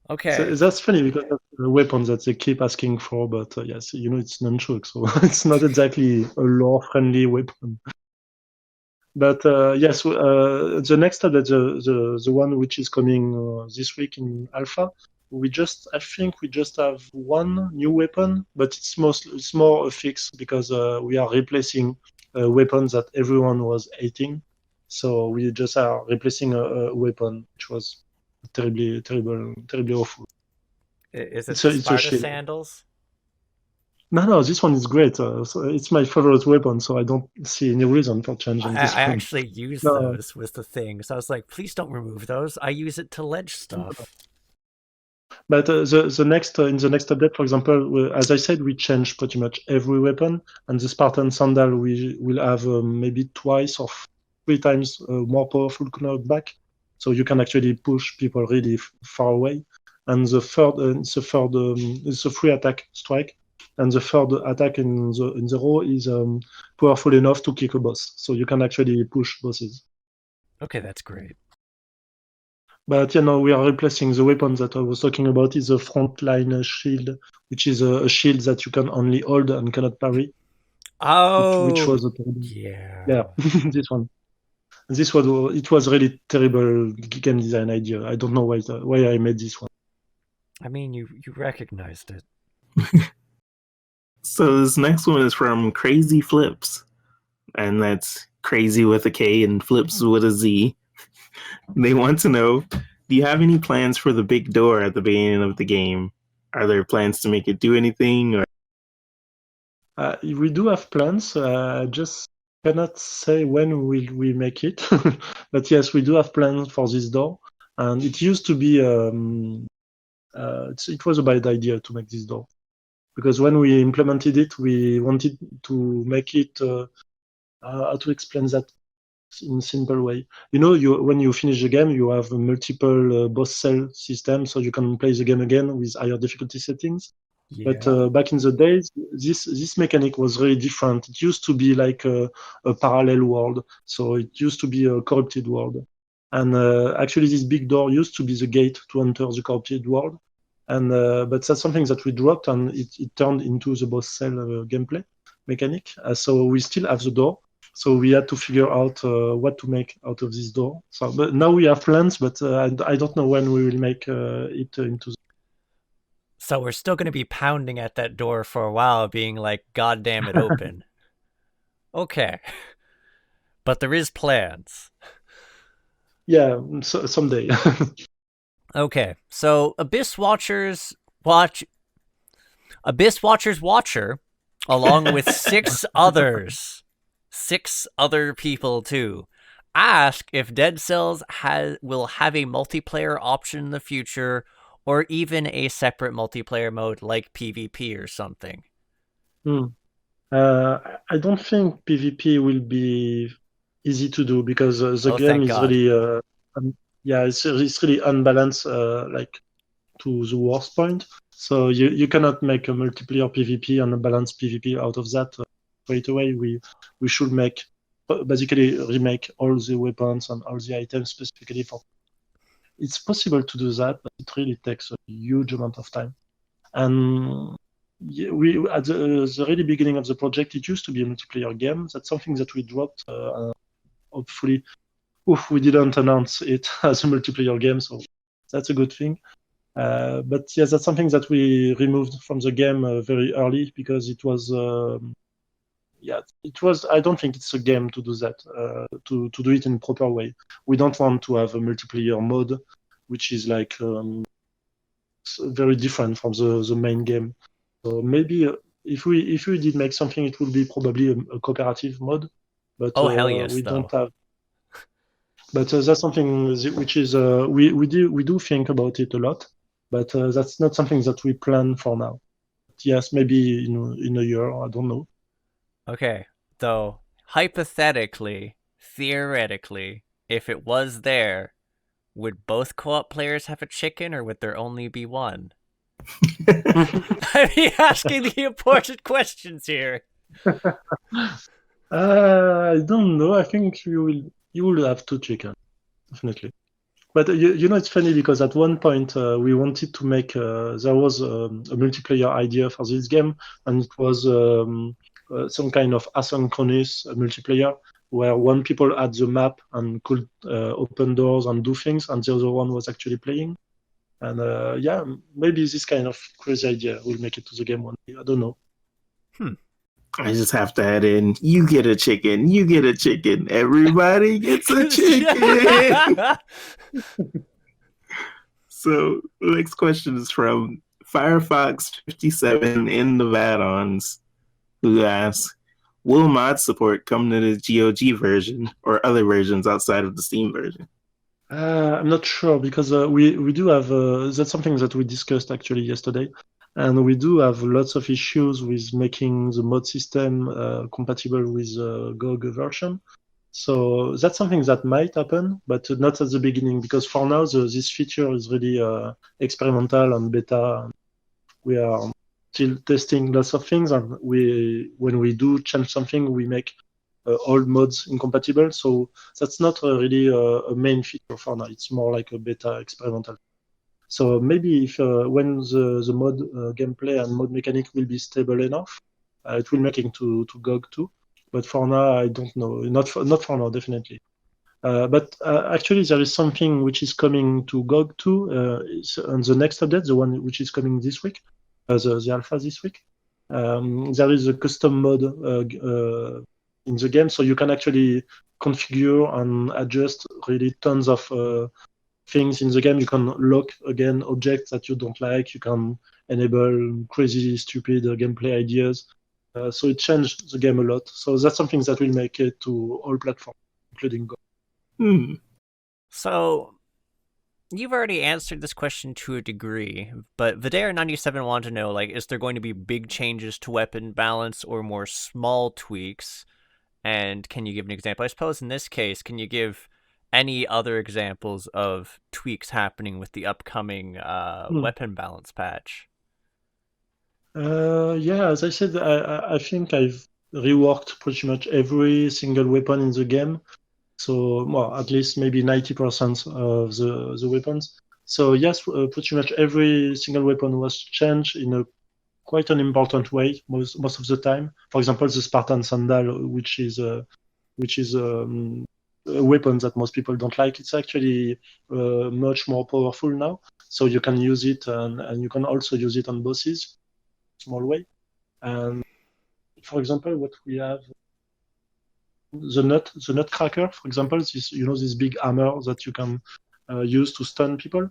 Okay. So that's funny because that's the weapon that they keep asking for, but yes, it's nunchuk, so it's not exactly a lore-friendly weapon. But yes, the next update, the one which is coming this week in alpha, I think we just have one new weapon, but it's more a fix because we are replacing weapons that everyone was hating. So we just are replacing a weapon which was terribly awful. Is it It's the a Sparta shield. sandals? No, this one is great. So it's my favorite weapon, so I don't see any reason for changing this I one. actually use No, those was the thing. So I was like, please don't remove those. I use it to ledge stuff. but the next in the next update, for example, as I said, we changed pretty much every weapon, and the Spartan sandal we will have maybe twice or three times more powerful knockback, so you can actually push people really far away. And it's a free attack strike, and the third attack in the row is powerful enough to kick a boss, so you can actually push bosses. Okay, that's great. But we are replacing the weapon that I was talking about is a frontline shield, which is a shield that you can only hold and cannot parry. Oh, Which was yeah. this one. It was really terrible game design idea. I don't know why I made this one. I mean, you recognized it. So this next one is from Crazy Flips, and that's Crazy with a K and Flips with a Z. They want to know, do you have any plans for the big door at the beginning of the game? Are there plans to make it do anything? Or We do have plans. Just cannot say when will we make it. But yes, we do have plans for this door. And it used to be, it was a bad idea to make this door. Because when we implemented it, we wanted to make it, how to explain that in a simple way. You know, when you finish the game, you have a multiple boss cell system, so you can play the game again with higher difficulty settings. But back in the days, this mechanic was really different. It used to be like a parallel world, so it used to be a corrupted world. And actually, this big door used to be the gate to enter the corrupted world. And but that's something that we dropped, and it turned into the boss cell gameplay mechanic. So we still have the door. So we had to figure out what to make out of this door. So, but now we have plans, but I don't know when we will make it into the So we're still going to be pounding at that door for a while, being like, God damn it, open. Okay. But there is plans. Yeah, someday. Okay, so Abyss Watcher, along with six other people too, ask if Dead Cells will have a multiplayer option in the future, or even a separate multiplayer mode like PvP or something. I don't think PvP will be easy to do because the game is really, it's really unbalanced, like to the worst point. So you cannot make a multiplayer PvP and a balanced PvP out of that straight away. We should basically remake all the weapons and all the items specifically for. It's possible to do that, but it really takes a huge amount of time. And we at the really beginning of the project, it used to be a multiplayer game. That's something that we dropped. Hopefully, we didn't announce it as a multiplayer game, so that's a good thing. But yes, that's something that we removed from the game very early because it was. It was. I don't think it's a game to do that. To do it in a proper way. We don't want to have a multiplayer mode, which is like very different from the main game. So maybe if we did make something, it would be probably a cooperative mode. But hell yes, we though. don't have. But that's something which is we do think about it a lot, but that's not something that we plan for now. But yes, maybe in a year, I don't know. Okay, though hypothetically, theoretically, if it was there, would both co-op players have a chicken, or would there only be one? I'm asking the important questions here. I don't know. I think you will have two chickens, definitely. But it's funny because at one point we wanted to make. There was a multiplayer idea for this game, and it was some kind of asynchronous multiplayer where one people had the map and could open doors and do things, and the other one was actually playing. And maybe this kind of crazy idea will make it to the game one day. I don't know. I just have to add in, you get a chicken, you get a chicken, everybody gets a chicken. So the next question is from Firefox57 in the Vadons, who asks, will mod support come to the GOG version or other versions outside of the Steam version? I'm not sure because we do have that's something that we discussed actually yesterday, and we do have lots of issues with making the mod system compatible with GOG version. So that's something that might happen, but not at the beginning because for now this feature is really experimental and beta. We are still testing lots of things, and when we do change something, we make all mods incompatible. So that's not really a main feature for now. It's more like a beta experimental. So maybe if when the mod gameplay and mod mechanic will be stable enough, it will make it to GOG too. But for now, I don't know. Not for now, definitely. But actually, there is something which is coming to GOG too. On the next update, the one which is coming this week, the alpha this week. There is a custom mod in the game, so you can actually configure and adjust really tons of things in the game. You can lock again objects that you don't like. You can enable crazy, stupid gameplay ideas. So it changed the game a lot. So that's something that will make it to all platforms, including Go. So you've already answered this question to a degree, but Vidair97 wanted to know, like, is there going to be big changes to weapon balance or more small tweaks? And can you give an example? I suppose in this case, can you give any other examples of tweaks happening with the upcoming weapon balance patch? Yeah, as I said, I think I've reworked pretty much every single weapon in the game. So, well, at least maybe 90% of the weapons. So yes, pretty much every single weapon was changed in a quite an important way most of the time. For example, the Spartan Sandal, which is a weapon that most people don't like. It's actually much more powerful now. So you can use it, and you can also use it on bosses, small way. And for example, what we have, the Nutcracker, for example, this big hammer that you can use to stun people.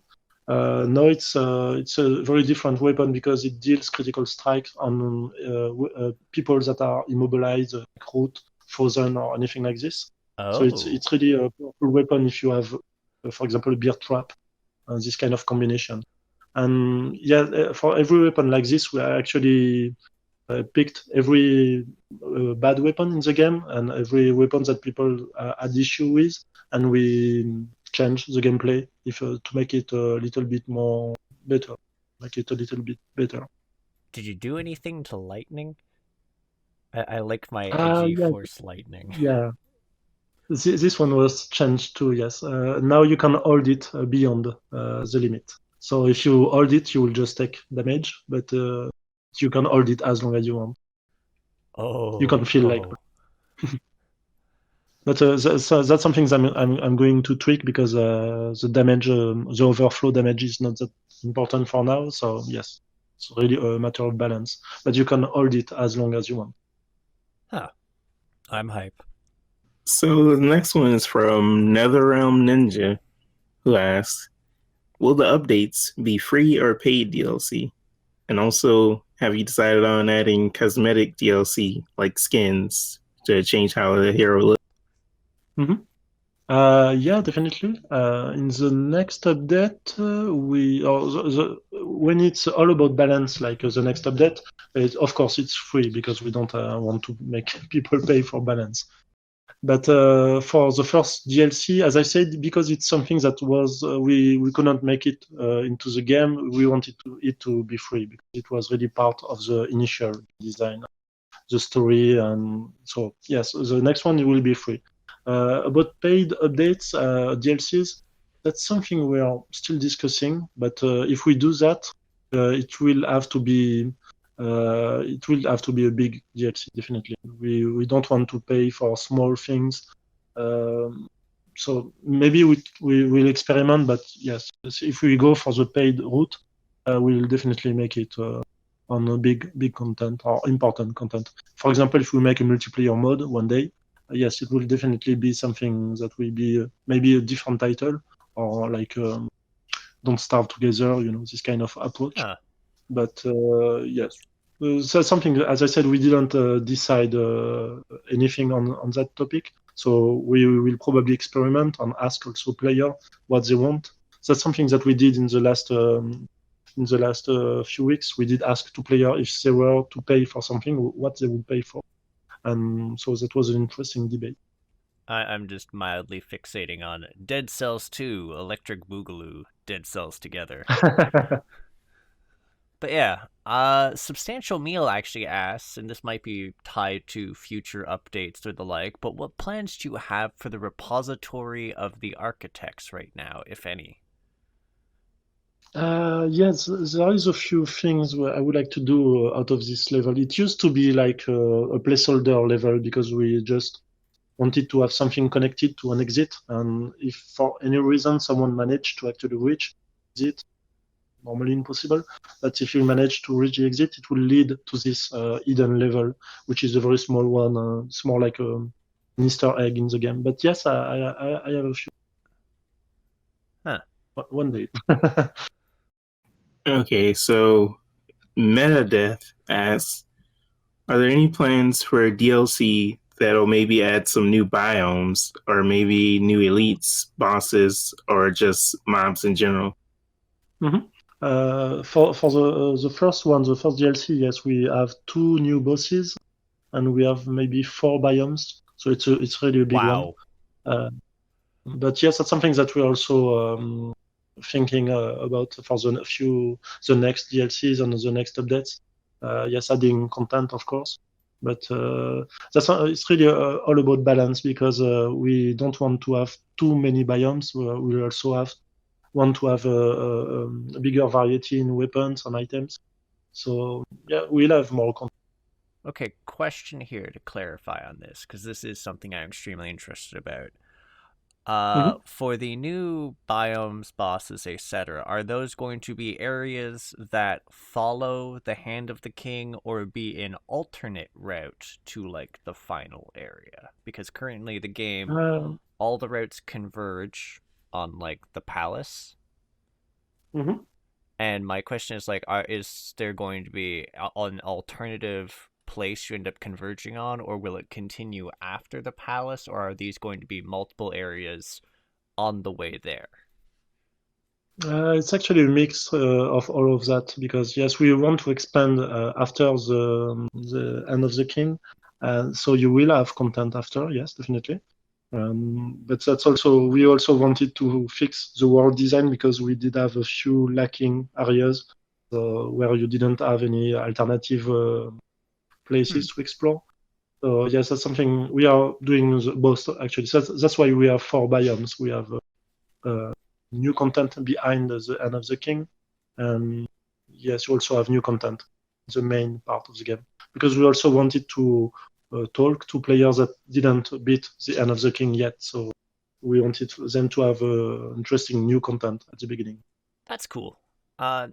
No, it's a very different weapon because it deals critical strikes on people that are immobilized, like root, frozen, or anything like this. So it's really a powerful weapon if you have, for example, a bear trap, this kind of combination. And yeah, for every weapon like this, we are actually picked every bad weapon in the game and every weapon that people had issue with, and we change the gameplay to make it a little bit more better, make it a little bit better. Did you do anything to lightning? I like my edgy force lightning. Yeah. This one was changed too, yes. Now you can hold it beyond the limit. So if you hold it, you will just take damage, but you can hold it as long as you want. You can feel like. But that's something that I'm going to tweak because the damage, the overflow damage is not that important for now. So yes, it's really a matter of balance. But you can hold it as long as you want. Huh. I'm hype. So the next one is from NetherRealm Ninja, who asks, will the updates be free or paid DLC? And also, have you decided on adding cosmetic DLC like skins to change how the hero looks? Mm-hmm. Yeah, definitely. In the next update, when it's all about balance, like the next update, of course it's free because we don't want to make people pay for balance. But for the first DLC, as I said, because it's something that was we couldn't make it into the game, we wanted it to be free because it was really part of the initial design, the story, and so yes, the next one will be free. About paid updates, DLCs, that's something we are still discussing. But if we do that, it will have to be a big DLC, definitely. We don't want to pay for small things. So maybe we will experiment, but yes, if we go for the paid route, we'll definitely make it on a big content or important content. For example, if we make a multiplayer mode one day, yes, it will definitely be something that will be maybe a different title or like Don't Starve Together, this kind of approach. Huh. But yes, so something, as I said, we didn't decide anything on that topic. So we will probably experiment and ask also player what they want. That's something that we did in the last few weeks. We did ask to player if they were to pay for something, what they would pay for. And so that was an interesting debate. I'm just mildly fixating on Dead Cells 2, Electric Boogaloo, Dead Cells Together. But yeah, Substantial Meal actually asks, and this might be tied to future updates or the like, but what plans do you have for the repository of the architects right now, if any? Yes, there is a few things where I would like to do out of this level. It used to be like a placeholder level because we just wanted to have something connected to an exit. And if for any reason someone managed to actually reach it, normally impossible. But if you manage to reach the exit, it will lead to this hidden level, which is a very small one. It's more like an Easter egg in the game. But yes, I have a few. Huh. One day. Okay, so MetaDeath asks, are there any plans for DLC that'll maybe add some new biomes or maybe new elites, bosses, or just mobs in general? Mm-hmm. For the first one, the first DLC, yes, we have 2 new bosses and we have maybe 4 biomes. So it's really a big one. Wow. But yes, that's something that we're also thinking about for the next DLCs and the next updates. Yes, adding content, of course, but it's really all about balance because we don't want to have too many biomes. We also want to have a bigger variety in weapons and items. So yeah, we'll have more content. Okay, question here to clarify on this, because this is something I'm extremely interested about. Mhm. For the new biomes, bosses, etc., are those going to be areas that follow the Hand of the King or be an alternate route to like the final area? Because currently the game, Uh, all the routes converge on like the palace. mhm. And my question is like, is there going to be an alternative place you end up converging on, or will it continue after the palace, or are these going to be multiple areas on the way there? It's actually a mix of all of that because yes, we want to expand after the end of the king, so you will have content after. Yes, definitely. But that's also we also wanted to fix the world design because we did have a few lacking areas where you didn't have any alternative places to explore. So yes, that's something we are doing both actually. So that's why we have 4 biomes. We have new content behind the end of the king, and yes, you also have new content, the main part of the game, because we also wanted to talk to players that didn't beat the end of the king yet. So we wanted them to have interesting new content at the beginning. That's cool.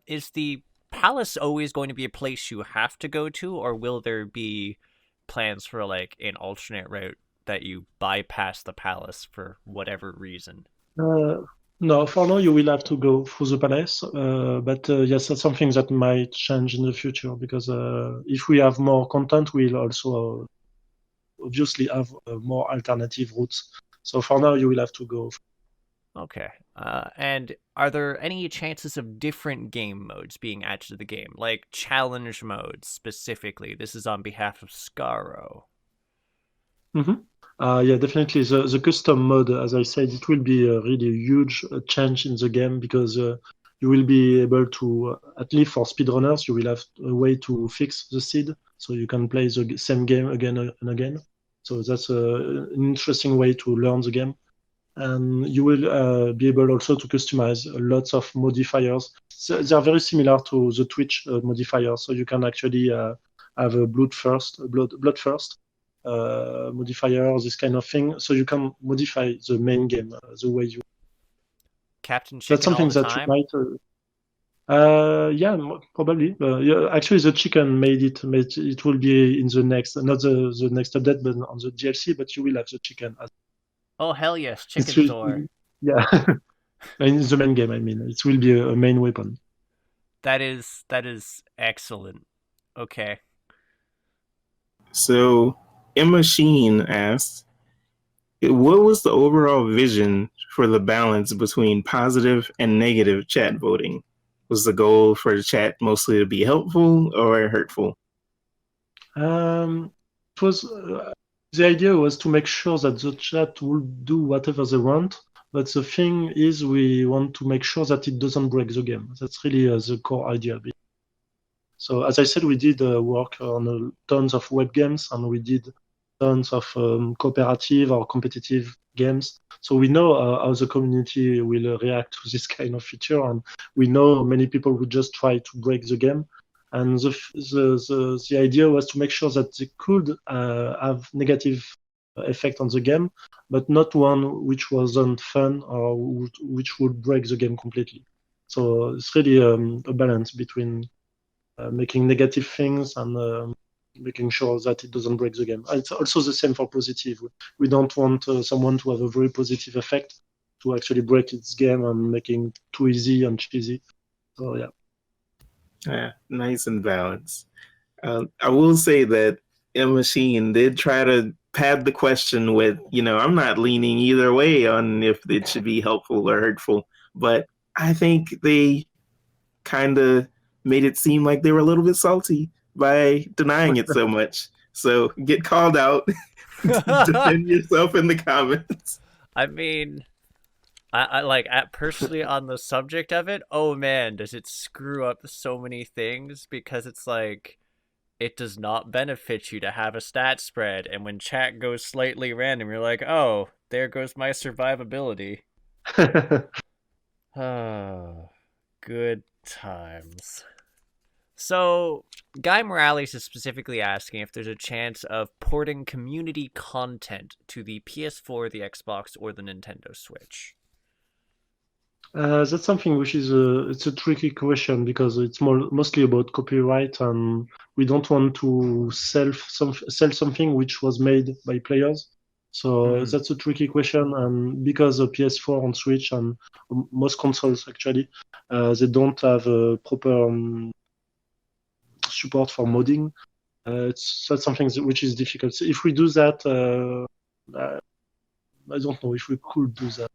Is the palace always going to be a place you have to go to, or will there be plans for like an alternate route that you bypass the palace for whatever reason? Uh, no, for now you will have to go through the palace, but yes, that's something that might change in the future because if we have more content, we'll also obviously have more alternative routes. So for now, you will have to go. Okay. And are there any chances of different game modes being added to the game, like challenge modes specifically? This is on behalf of Scaro. Mhm. Yeah, definitely. The custom mode, as I said, it will be a really huge change in the game because you will be able to, at least for speedrunners, you will have a way to fix the seed so you can play the same game again and again. So that's an interesting way to learn the game. And you will be able also to customize lots of modifiers. So they are very similar to the Twitch modifiers. So you can actually have a blood first modifier, this kind of thing. So you can modify the main game the way you. Captain That's Chicken all something the that you time? might. Yeah, probably. Yeah, actually, the chicken made it. It will be in the next, not the next update, but on the DLC. But you will have the chicken. Oh hell yes, It's Chicken Thor. really, yeah. In the main game, I mean, it will be a main weapon. That is excellent. Okay. So, Emma Sheen asks, what was the overall vision for the balance between positive and negative chat voting? Was the goal for the chat mostly to be helpful or hurtful? It was the idea was to make sure that the chat would do whatever they want, but the thing is, we want to make sure that it doesn't break the game. That's really the core idea. So, as I said, we did work on tons of web games, and we did tons of cooperative or competitive games. So we know how the community will react to this kind of feature, and we know many people would just try to break the game. And the idea was to make sure that they could have negative effect on the game, but not one which wasn't fun or which would break the game completely. So it's really a balance between making negative things and making sure that it doesn't break the game. It's also the same for positive. We don't want someone to have a very positive effect to actually break its game and making too easy and cheesy. So yeah. Yeah, nice and balanced. I will say that M Machine did try to pad the question with, I'm not leaning either way on if it should be helpful or hurtful, but I think they kind of made it seem like they were a little bit salty by denying it so much. So get called out, defend yourself in the comments. I mean, I like personally on the subject of it. Oh man, does it screw up so many things because it's like it does not benefit you to have a stat spread, and when chat goes slightly random, you're like, oh, there goes my survivability. Oh, good times. So, Guy Morales is specifically asking if there's a chance of porting community content to the PS4, the Xbox, or the Nintendo Switch. That's something which is it's a tricky question because it's mostly about copyright, and we don't want to sell something which was made by players. So that's a tricky question, and because the PS4 and Switch and most consoles actually, they don't have a proper support for modding. That's something which is difficult. So if we do that, I don't know if we could do that.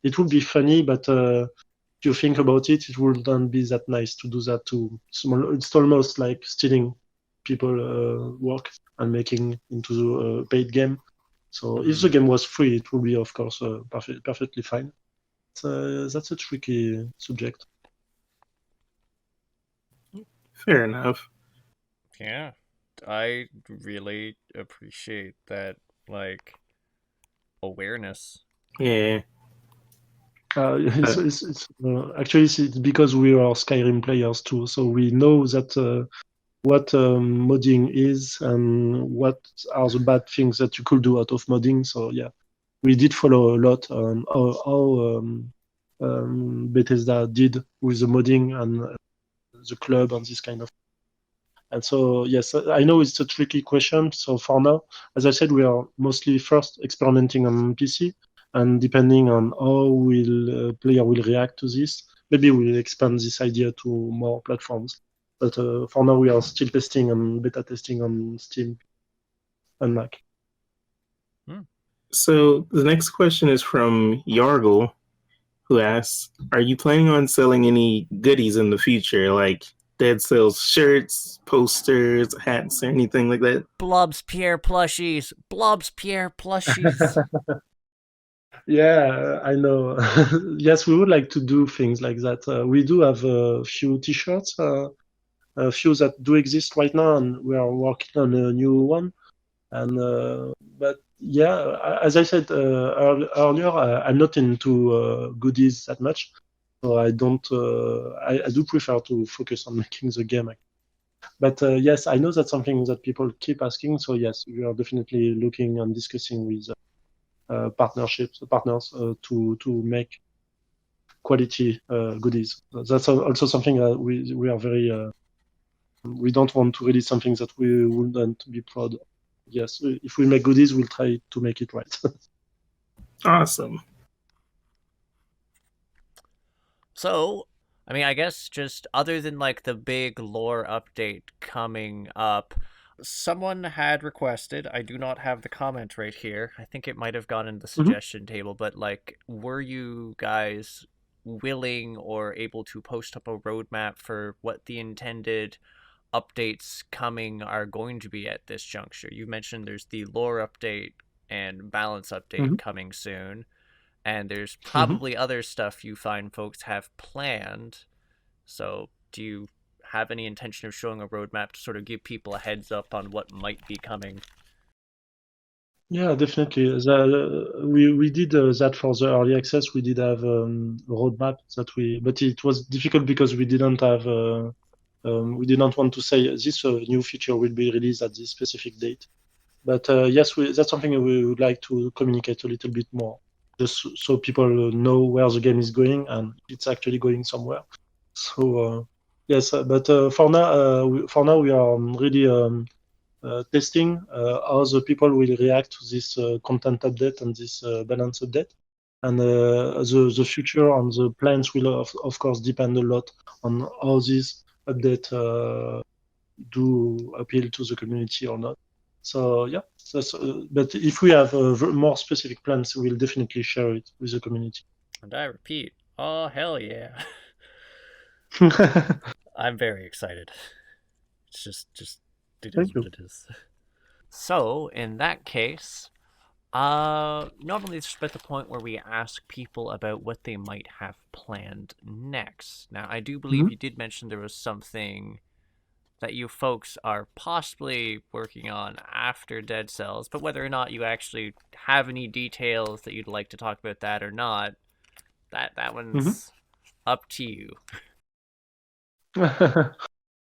It would be funny, but if you think about it, it wouldn't be that nice to do that to small. It's almost like stealing people work and making into a paid game. So if the game was free, it would be, of course, perfectly fine. That's a tricky subject. Fair enough. Yeah, I really appreciate that, like, awareness. Yeah. Actually, it's because we are Skyrim players too, so we know that what modding is and what are the bad things that you could do out of modding. So yeah, we did follow a lot on how Bethesda did with the modding and the club and this kind of. And so yes, I know it's a tricky question. So for now, as I said, we are mostly first experimenting on PC, and depending on how will player will react to this, maybe we'll expand this idea to more platforms. But for now, we are still testing and beta testing on Steam and Mac. So the next question is from Yargle, who asks, are you planning on selling any goodies in the future, like Dead Cells shirts, posters, hats, or anything like that? Blobs Pierre plushies! Blobs Pierre plushies! Yeah, I know. Yes, we would like to do things like that. We do have a few T-shirts, a few that do exist right now, and we are working on a new one. And but yeah, as I said earlier, I'm not into goodies that much, so I don't. I do prefer to focus on making the game. But yes, I know that's something that people keep asking. So yes, we are definitely looking and discussing with partners to make quality goodies. That's also something that we are very. We don't want to release something that we wouldn't be proud of. Yes, if we make goodies, we'll try to make it right. Awesome. So, I mean, I guess just other than like the big lore update coming up, someone had requested, I do not have the comment right here. I think it might have gone in the suggestion table, but like, were you guys willing or able to post up a roadmap for what the intended updates coming are going to be at this juncture? You mentioned there's the lore update and balance update coming soon, and there's probably other stuff you find folks have planned. So do you have any intention of showing a roadmap to sort of give people a heads up on what might be coming? Yeah, definitely. We did that for the early access. We did have a roadmap but it was difficult because we didn't have. We did not want to say this new feature will be released at this specific date. But yes, that's something we would like to communicate a little bit more. just so people know where the game is going and it's actually going somewhere. So yes, but for now, we are really testing how the people will react to this content update and this balance update. And the future and the plans will of course depend a lot on how this update do appeal to the community or not. So yeah, but if we have more specific plans, we'll definitely share it with the community. And I repeat, oh hell yeah. I'm very excited. It's just it is Thank what you. it is. So, in that case, normally it's at the point where we ask people about what they might have planned next. Now, I do believe you did mention there was something that you folks are possibly working on after Dead Cells, but whether or not you actually have any details that you'd like to talk about that or not, that one's up to you.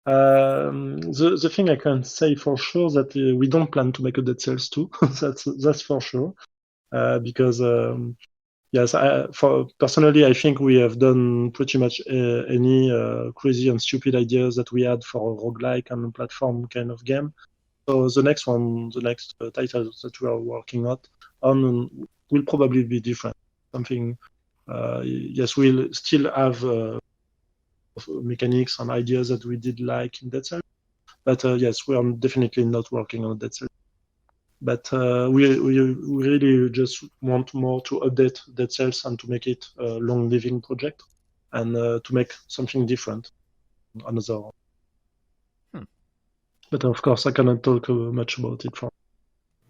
The thing I can say for sure that we don't plan to make a Dead Cells 2. That's for sure. Because yes, personally, I think we have done pretty much any crazy and stupid ideas that we had for a roguelike and a platform kind of game. So the next title that we are working on will probably be different. Something, yes, we'll still have mechanics and ideas that we did like in Dead Cells. But yes, we are definitely not working on Dead Cells. But we really just want more to update Dead Cells and to make it a long-living project and to make something different. Another. But of course, I cannot talk much about it.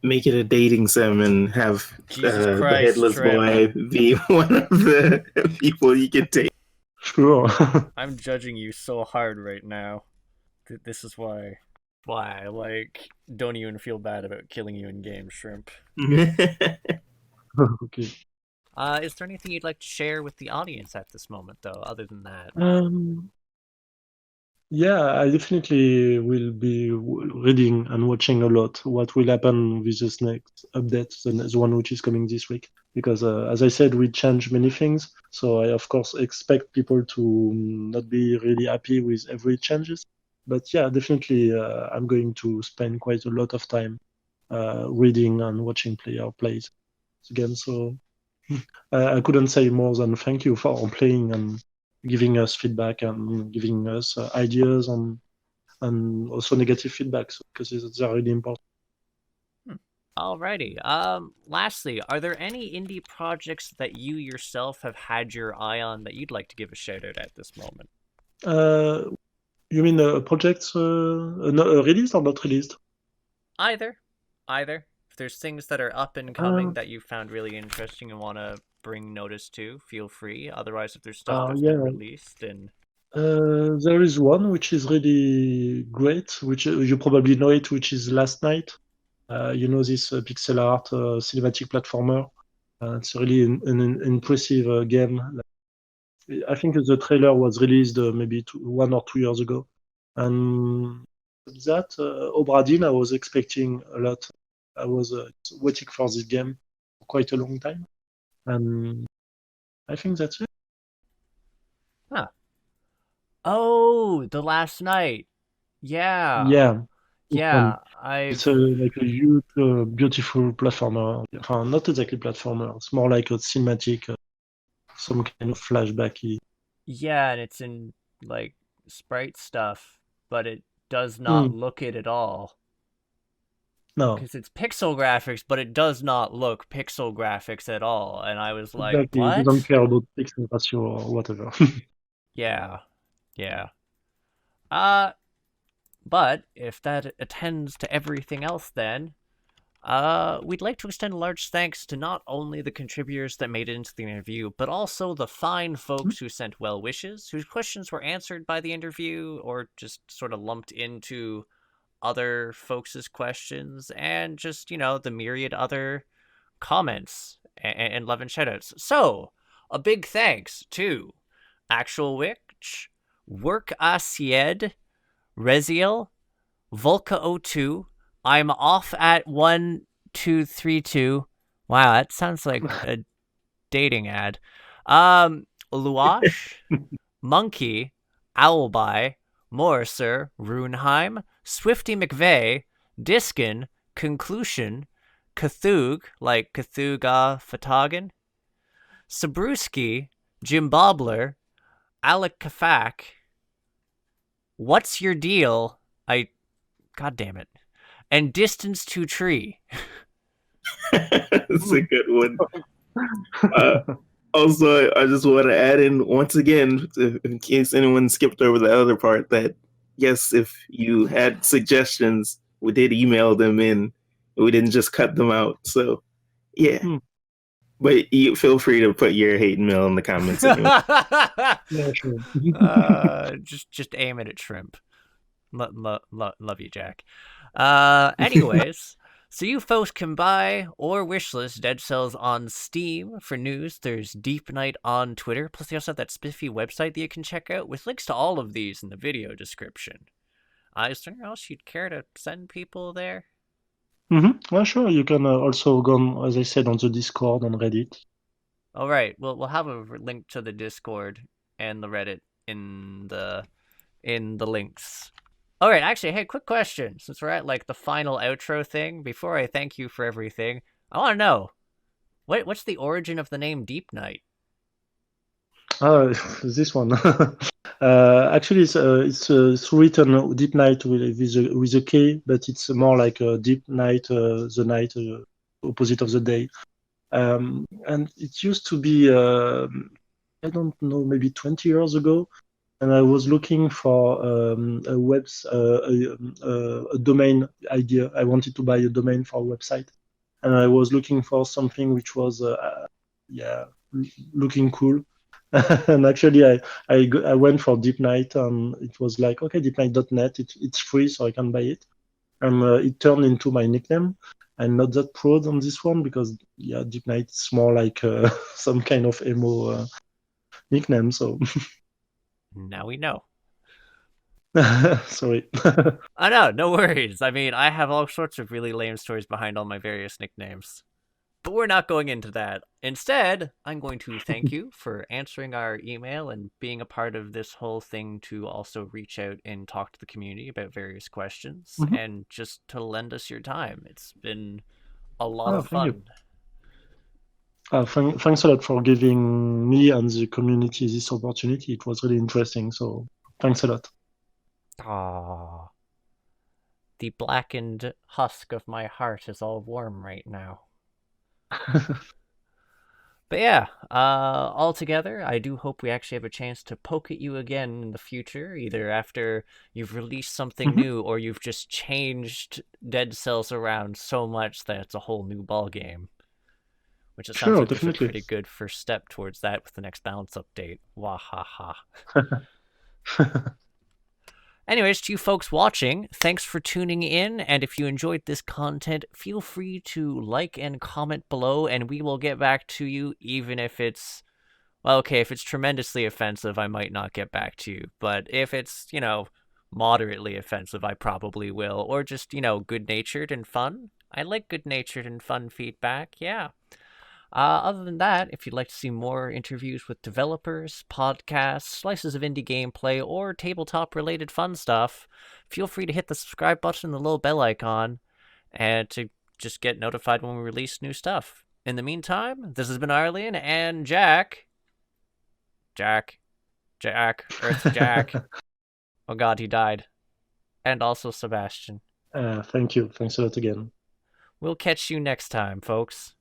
Make it a dating sim and have Jesus the Christ, headless Trim. boy be one of the people you can date. Sure. I'm judging you so hard right now. This is why I like don't even feel bad about killing you in game, Shrimp. Okay. Is there anything you'd like to share with the audience at this moment, though, other than that? Yeah, I definitely will be reading and watching a lot what will happen with this next update, the one which is coming this week. Because as I said, we change many things. So I, of course, expect people to not be really happy with every changes. But yeah, definitely, I'm going to spend quite a lot of time reading and watching player plays again. So I couldn't say more than thank you for playing and giving us feedback and giving us ideas and also negative feedback because it's really important. Alrighty. Lastly, are there any indie projects that you yourself have had your eye on that you'd like to give a shout out at this moment? You mean projects released or not released? Either. If there's things that are up and coming that you found really interesting and want to bring notice to, feel free. Otherwise, if there's stuff that's been released, and there is one which is really great, which you probably know it, which is Last Night. You know this pixel art cinematic platformer. It's really an impressive game. I think the trailer was released maybe 1 or 2 years ago, and that Obradin, I was expecting a lot. I was waiting for this game for quite a long time, and I think that's it. huh? Oh, The Last Night. Yeah. Yeah, Yeah. it's like a huge, beautiful platformer. Not exactly platformer. It's more like a cinematic, some kind of flashbacky. Yeah, and it's in like sprite stuff, but it does not look it at all. No, because it's pixel graphics, but it does not look pixel graphics at all. And I was like, exactly. what? You don't care about pixel ratio or whatever. Yeah. But if that attends to everything else, then we'd like to extend a large thanks to not only the contributors that made it into the interview, but also the fine folks who sent well wishes, whose questions were answered by the interview or just sort of lumped into other folks' questions, and just, the myriad other comments and love and shoutouts. So, a big thanks to Actual Witch, Work Asied, Reziel, Volca02, I'm off at 1232. Wow, that sounds like a dating ad. Luash, Monkey, Owlby, Morriser, Runeheim, Swifty McVeigh, Diskin, Conclusion, Cthulhu, like Cthulhu Fatagan, Sabruski, Jim Bobbler, Alec Kafak, What's Your Deal? God damn it. And Distance to Tree. That's a good one. Also, I just want to add in once again, in case anyone skipped over the other part, that yes, if you had suggestions, we did email them in. We didn't just cut them out. So, yeah. But you feel free to put your hate mail in the comments anyway. Yeah, sure. Just aim it at shrimp. Love you, Jack. Anyways, so you folks can buy or wishlist Dead Cells on Steam. For news, there's Deepnight on Twitter. Plus, they also have that spiffy website that you can check out with links to all of these in the video description. Is there anything else you'd care to send people there? Well, sure. You can also go, on, as I said, on the Discord, on Reddit. All right. Well, we'll have a link to the Discord and the Reddit in the links. All right. Actually, hey, quick question. Since we're at like the final outro thing, before I thank you for everything, I want to know what's the origin of the name Deepnight? This one. Actually, it's written Deepnight with a K, but it's more like a deep night, the night opposite of the day. And it used to be, I don't know, maybe 20 years ago, and I was looking for a domain idea. I wanted to buy a domain for a website, and I was looking for something which was, looking cool. And actually, I went for Deepnight, and it was like, okay, deepnight.net, it's free, so I can buy it. And it turned into my nickname. I'm not that proud on this one because, Deepnight is more like some kind of emo nickname. So Now we know. sorry. I know, no worries. I mean, I have all sorts of really lame stories behind all my various nicknames. But we're not going into that. Instead, I'm going to thank you for answering our email and being a part of this whole thing to also reach out and talk to the community about various questions and just to lend us your time. It's been a lot of fun. Thanks a lot for giving me and the community this opportunity. It was really interesting. So thanks a lot. Aww. The blackened husk of my heart is all warm right now. But yeah, altogether, I do hope we actually have a chance to poke at you again in the future, either after you've released something new or you've just changed Dead Cells around so much that it's a whole new ball game. Which it sounds like there's a pretty good first step towards that with the next balance update. Wahaha. Anyways, to you folks watching, thanks for tuning in, and if you enjoyed this content, feel free to like and comment below, and we will get back to you, even if it's... Well, okay, if it's tremendously offensive, I might not get back to you, but if it's, moderately offensive, I probably will, or just, good-natured and fun. I like good-natured and fun feedback, yeah. Other than that, if you'd like to see more interviews with developers, podcasts, slices of indie gameplay, or tabletop-related fun stuff, feel free to hit the subscribe button and the little bell icon, and to just get notified when we release new stuff. In the meantime, this has been Arlyeon and Jack. Earth Jack. Oh god, he died. And also Sebastian. Thank you. Thanks a lot again. We'll catch you next time, folks.